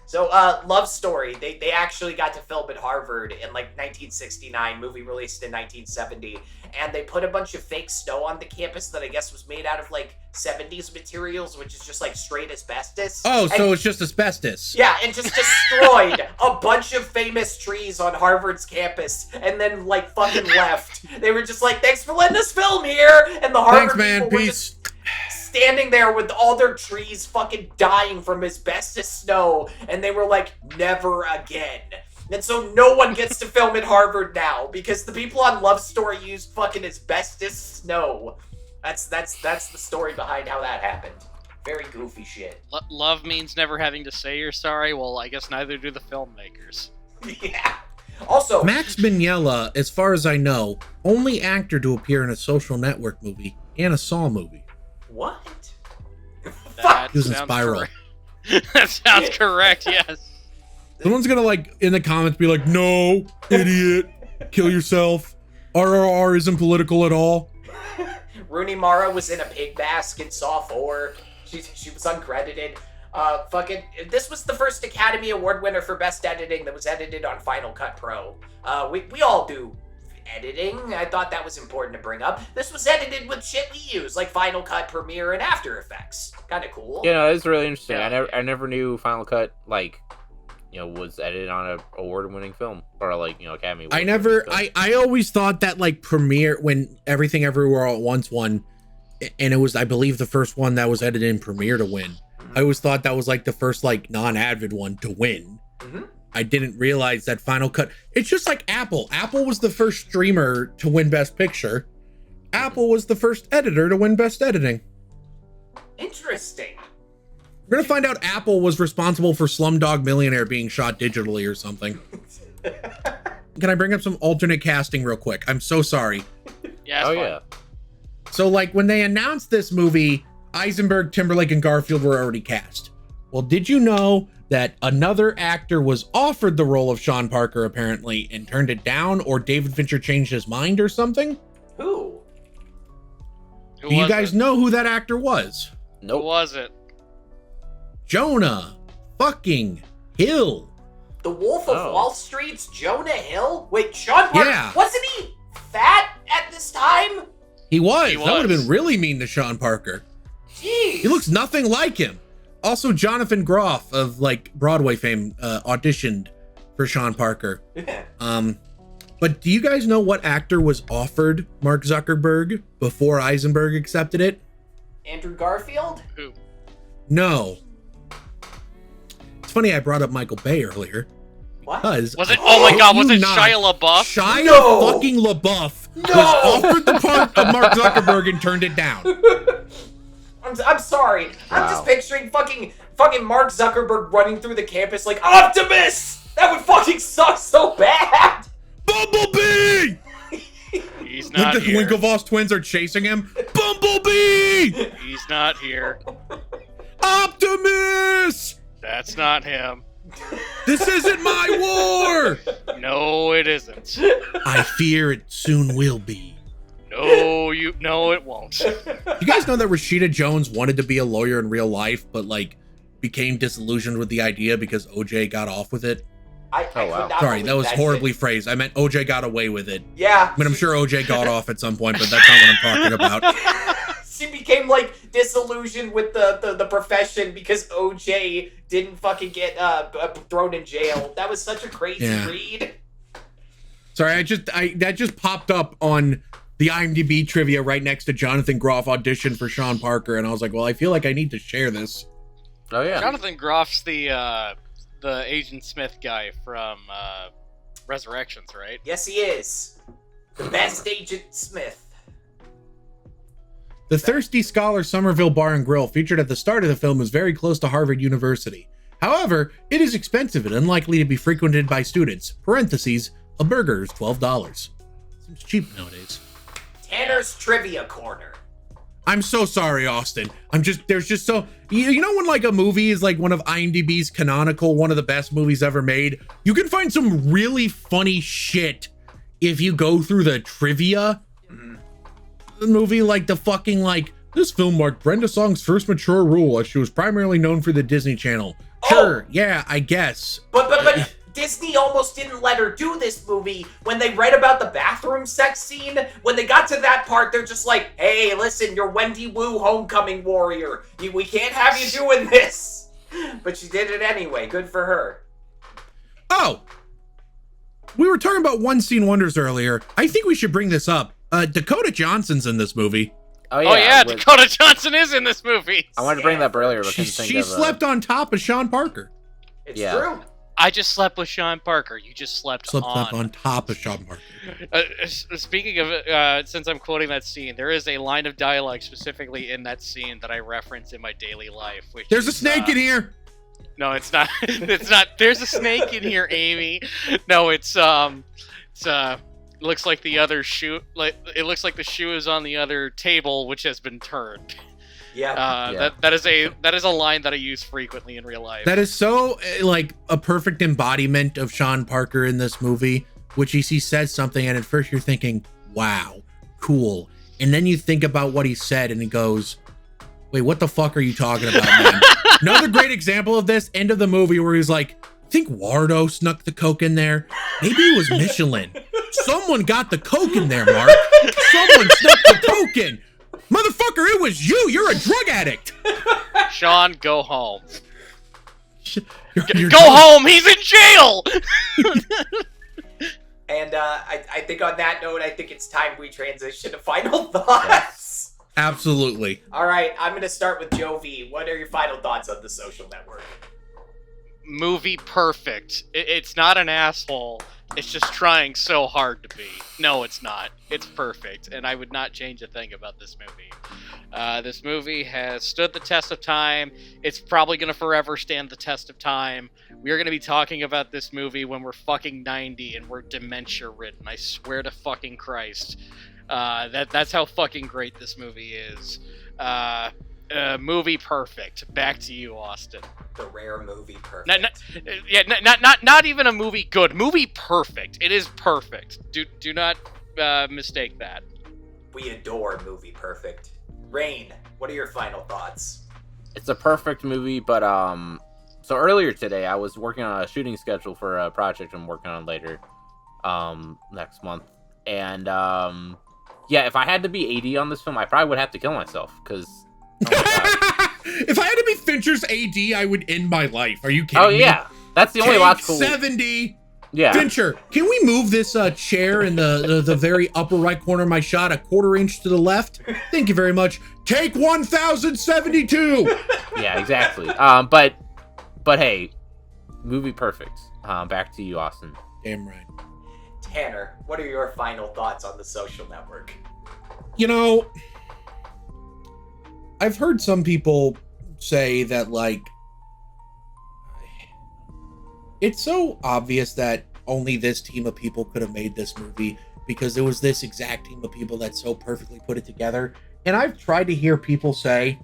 So, Love Story, they actually got to film at Harvard in, like, 1969, movie released in 1970, and they put a bunch of fake snow on the campus that I guess was made out of, like, 70s materials, which is just, like, straight asbestos. Oh, so it's just asbestos. Yeah, and just destroyed a bunch of famous trees on Harvard's campus, and then, like, fucking left. They were just like, thanks for letting us film here, and the Harvard people were just standing there with all their trees fucking dying from asbestos snow, and they were like, never again. And so no one gets to film at Harvard now, because the people on Love Story used fucking asbestos snow. That's the story behind how that happened. Very goofy shit. Love means never having to say you're sorry? Well, I guess neither do the filmmakers. Yeah. Also, Max Mignella, as far as I know, only actor to appear in a Social Network movie and a Saw movie. What? That he was in Spiral. That sounds correct, yes. Someone's gonna, like, in the comments be like, no, idiot, kill yourself. RRR isn't political at all. Rooney Mara was in a pig mask in Saw 4. She was uncredited. This was the first Academy Award winner for Best Editing that was edited on Final Cut Pro. We all do editing. I thought that was important to bring up. This was edited with shit we use, like Final Cut, Premiere, and After Effects. Kind of cool. You know, it's really interesting. Yeah. I never knew Final Cut, like, you know, was edited on an award-winning film, or like, you know, Academy Award. I always thought that like Premiere, when Everything Everywhere All at Once won, and it was, I believe, the first one that was edited in Premiere to win. I always thought that was like the first like non-Avid one to win. Mm-hmm. I didn't realize that Final Cut, it's just like Apple. Apple was the first streamer to win Best Picture. Apple was the first editor to win Best Editing. Interesting. We're gonna find out Apple was responsible for Slumdog Millionaire being shot digitally or something. Can I bring up some alternate casting real quick? I'm so sorry. Yeah, it's Oh fine. yeah. So like when they announced this movie, Eisenberg, Timberlake, and Garfield were already cast. Well, did you know that another actor was offered the role of Sean Parker apparently and turned it down, or David Fincher changed his mind or something? Who? Who Do you was guys it? know who that actor was? Who Nope. was it? Jonah fucking Hill. The Wolf of Oh. Wall Street's Jonah Hill? Wait, Sean Parker, Yeah. wasn't he fat at this time? He was. He That would have was. been really mean to Sean Parker. Jeez. He looks nothing like him. Also, Jonathan Groff of like Broadway fame auditioned for Sean Parker. But do you guys know what actor was offered Mark Zuckerberg before Eisenberg accepted it? Andrew Garfield? Who? No. It's funny I brought up Michael Bay earlier What? because Was it? Oh my God! Was you it not- Shia LaBeouf? Shia No! fucking LaBeouf No! was offered the part of Mark Zuckerberg and turned it down. I'm sorry. I'm Wow. just picturing fucking Mark Zuckerberg running through the campus like Optimus! That would fucking suck so bad! Bumblebee! He's Like not the here. Winklevoss twins are chasing him. Bumblebee! He's not here. Optimus! That's not him. This isn't my war! No, it isn't. I fear it soon will be. No, it won't. You guys know that Rashida Jones wanted to be a lawyer in real life, but like became disillusioned with the idea because OJ got off with it? I Oh, could wow. not Sorry, believe that was shit. horribly phrased. I meant OJ got away with it. Yeah. I mean, I'm sure OJ got off at some point, but that's not what I'm talking about. She became like disillusioned with the profession because OJ didn't fucking get thrown in jail. That was such a crazy Yeah. read. Sorry, that just popped up on the IMDb trivia right next to Jonathan Groff audition for Sean Parker, and I was like, well, I feel like I need to share this. Oh yeah. Jonathan Groff's the Agent Smith guy from Resurrections, right? Yes, he is. The best Agent Smith. The Thirsty Scholar Somerville Bar and Grill featured at the start of the film is very close to Harvard University. However, it is expensive and unlikely to be frequented by students. Parentheses, a burger is $12. Seems cheap nowadays. Tanner's Trivia Corner. I'm so sorry, Austin. There's just so, you know when like a movie is like one of IMDb's canonical, one of the best movies ever made? You can find some really funny shit if you go through the trivia. The movie, like the fucking like, this film marked Brenda Song's first mature role as she was primarily known for the Disney Channel. Sure, yeah, I guess. But Disney almost didn't let her do this movie when they read about the bathroom sex scene. When they got to that part, they're just like, hey, listen, you're Wendy Wu homecoming warrior. We can't have you doing this. But she did it anyway. Good for her. Oh, we were talking about one scene wonders earlier. I think we should bring this up. Dakota Johnson's in this movie. Oh Oh yeah, but Dakota Johnson is in this movie. I wanted to bring that up earlier, but She couldn't think of, slept on top of Sean Parker. It's Yeah. true. I just slept with Sean Parker. You just slept Slept on. up on top of Sean Parker. Speaking of, since I'm quoting that scene, there is a line of dialogue specifically in that scene that I reference in my daily life. Which There's a is, snake in here. No, it's not. It's not. There's a snake in here, Amy. No, it's looks like the other shoe. Like it looks like the shoe is on the other table, which has been turned. Yeah. Yeah. That is a line that I use frequently in real life. That is so like a perfect embodiment of Sean Parker in this movie, which he says something and at first you're thinking, wow, cool. and then you think about what he said, and he goes, wait, what the fuck are you talking about, man? Another great example of this, end of the movie, where he's like, I think Wardo snuck the coke in there. Maybe it was Michelin. Someone got the coke in there, Mark. Someone snuck the coke in. Motherfucker, it was you. You're a drug addict. Sean, go home. You're Go home. He's in jail. And I think on that note, I think it's time we transition to final thoughts. Absolutely. All right, I'm going to start with Joe V. What are your final thoughts on The Social Network? Movie perfect. It's not an asshole. It's just trying so hard to be. No, it's not. It's perfect, and I would not change a thing about this movie. This movie has stood the test of time. It's probably going to forever stand the test of time. We're going to be talking about this movie when we're fucking 90 and we're dementia-ridden. I swear to fucking Christ. That's how fucking great this movie is. Movie perfect. Back to you, Austin. The rare movie perfect. Not even a movie good. Movie perfect. It is perfect. Do not mistake that. We adore movie perfect. Rain, what are your final thoughts? It's a perfect movie, but so earlier today I was working on a shooting schedule for a project I'm working on later, next month, and yeah, if I had to be AD on this film, I probably would have to kill myself because. Oh my God. If I had to be Fincher's AD, I would end my life. Are you kidding me? Oh yeah, that's the only Take logical. 70. Yeah. Fincher, can we move this chair in the very upper right corner of my shot a quarter inch to the left? Thank you very much. Take 1072. Yeah, exactly. But hey, movie perfect. Back to you, Austin. Damn right. Tanner, what are your final thoughts on The Social Network? You know, I've heard some people say that, like, it's so obvious that only this team of people could have made this movie because it was this exact team of people that so perfectly put it together. And I've tried to hear people say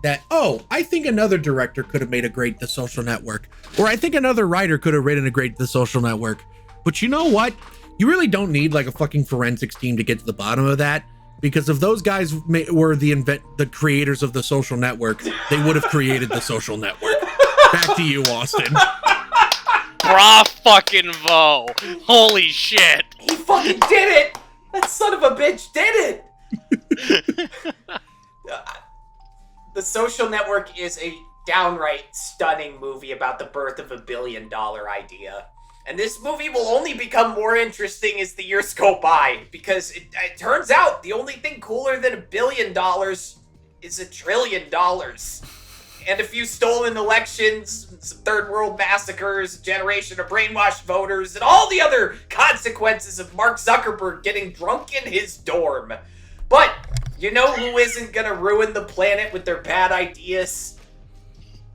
that, oh, I think another director could have made a great The Social Network, or I think another writer could have written a great The Social Network. But you know what? You really don't need like a fucking forensics team to get to the bottom of that. Because if those guys were the creators of The Social Network, they would have created The Social Network. Back to you, Austin. Bra fucking vo. Holy shit. He fucking did it! That son of a bitch did it! The Social Network is a downright stunning movie about the birth of $1 billion idea. And this movie will only become more interesting as the years go by, because it turns out the only thing cooler than $1 billion is $1 trillion. And a few stolen elections, some third world massacres, a generation of brainwashed voters, and all the other consequences of Mark Zuckerberg getting drunk in his dorm. But you know who isn't gonna ruin the planet with their bad ideas?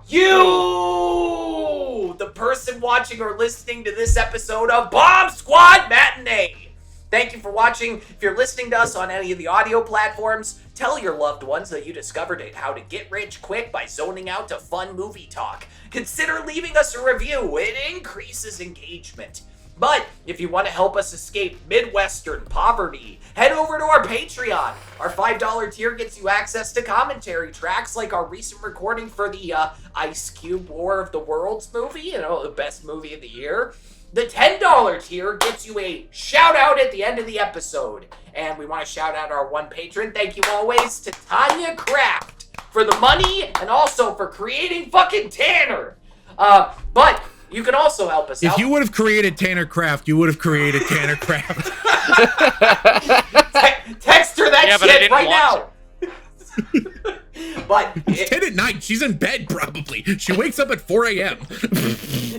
You! The person watching or listening to this episode of Bomb Squad Matinee! Thank you for watching. If you're listening to us on any of the audio platforms, tell your loved ones that you discovered how to get rich quick by zoning out to fun movie talk. Consider leaving us a review. It increases engagement. But if you want to help us escape Midwestern poverty, head over to our Patreon. Our $5 tier gets you access to commentary tracks like our recent recording for the Ice Cube War of the Worlds movie, the best movie of the year. The $10 tier gets you a shout out at the end of the episode. And we want to shout out our one patron. Thank you always to Tanya Kraft for the money and also for creating fucking Tanner. But you can also help us out. If you would have created Tanner Kraft, you would have created Tanner Kraft. Text her that shit right now. But it's 10 at night. She's in bed probably. She wakes up at 4 a.m.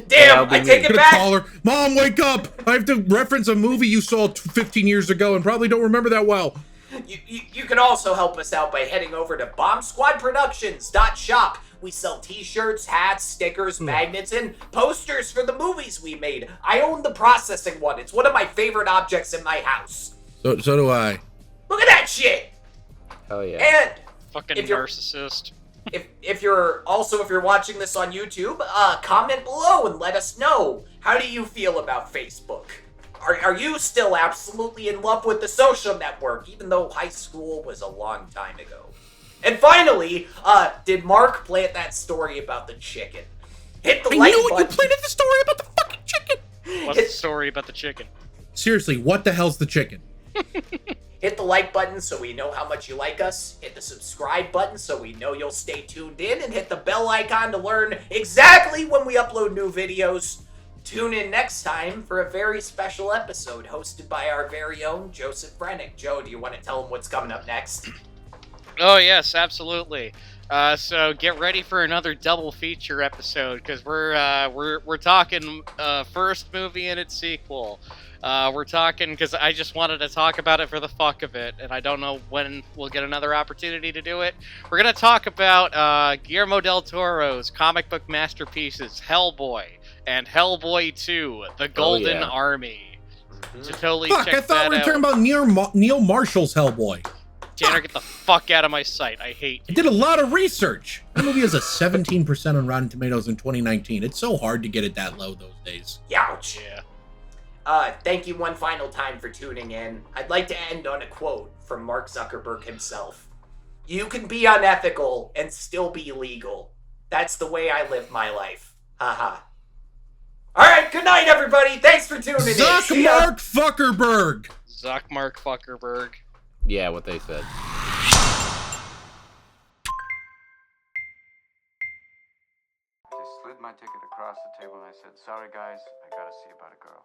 Damn, I take it back. Call her, Mom, wake up. I have to reference a movie you saw 15 years ago and probably don't remember that well. You can also help us out by heading over to bombsquadproductions.shop. We sell t-shirts, hats, stickers, magnets, and posters for the movies we made. I own the processing one. It's one of my favorite objects in my house. So do I. Look at that shit! Hell yeah. And fucking narcissist. If you're watching this on YouTube, comment below and let us know. How do you feel about Facebook? Are you still absolutely in love with the social network, even though high school was a long time ago? And finally, did Mark plant that story about the chicken? Hit the I like knew button. you planted the story about the fucking chicken. What's the story about the chicken? Seriously, what the hell's the chicken? Hit the like button so we know how much you like us. Hit the subscribe button so we know you'll stay tuned in. And hit the bell icon to learn exactly when we upload new videos. Tune in next time for a very special episode hosted by our very own Joseph Brennick. Joe, do you want to tell them what's coming up next? Oh yes, absolutely. So get ready for another double feature episode because we're talking first movie and its sequel. We're talking because I just wanted to talk about it for the fuck of it, and I don't know when we'll get another opportunity to do it. We're gonna talk about Guillermo del Toro's comic book masterpieces, Hellboy and Hellboy 2: The Golden Army. To totally Fuck, check I thought we were that talking about Neil Marshall's Hellboy. Tanner, get the fuck out of my sight. I hate I you. did a lot of research. That movie has a 17% on Rotten Tomatoes in 2019. It's so hard to get it that low those days. Youch. Yeah. Thank you one final time for tuning in. I'd like to end on a quote from Mark Zuckerberg himself. You can be unethical and still be legal. That's the way I live my life. Haha. Alright, good night everybody. Thanks for tuning in. See ya. Mark Zuckerberg. Zuckmark Fuckerberg. Yeah, what they said. I slid my ticket across the table and I said, "Sorry guys, I gotta see about a girl."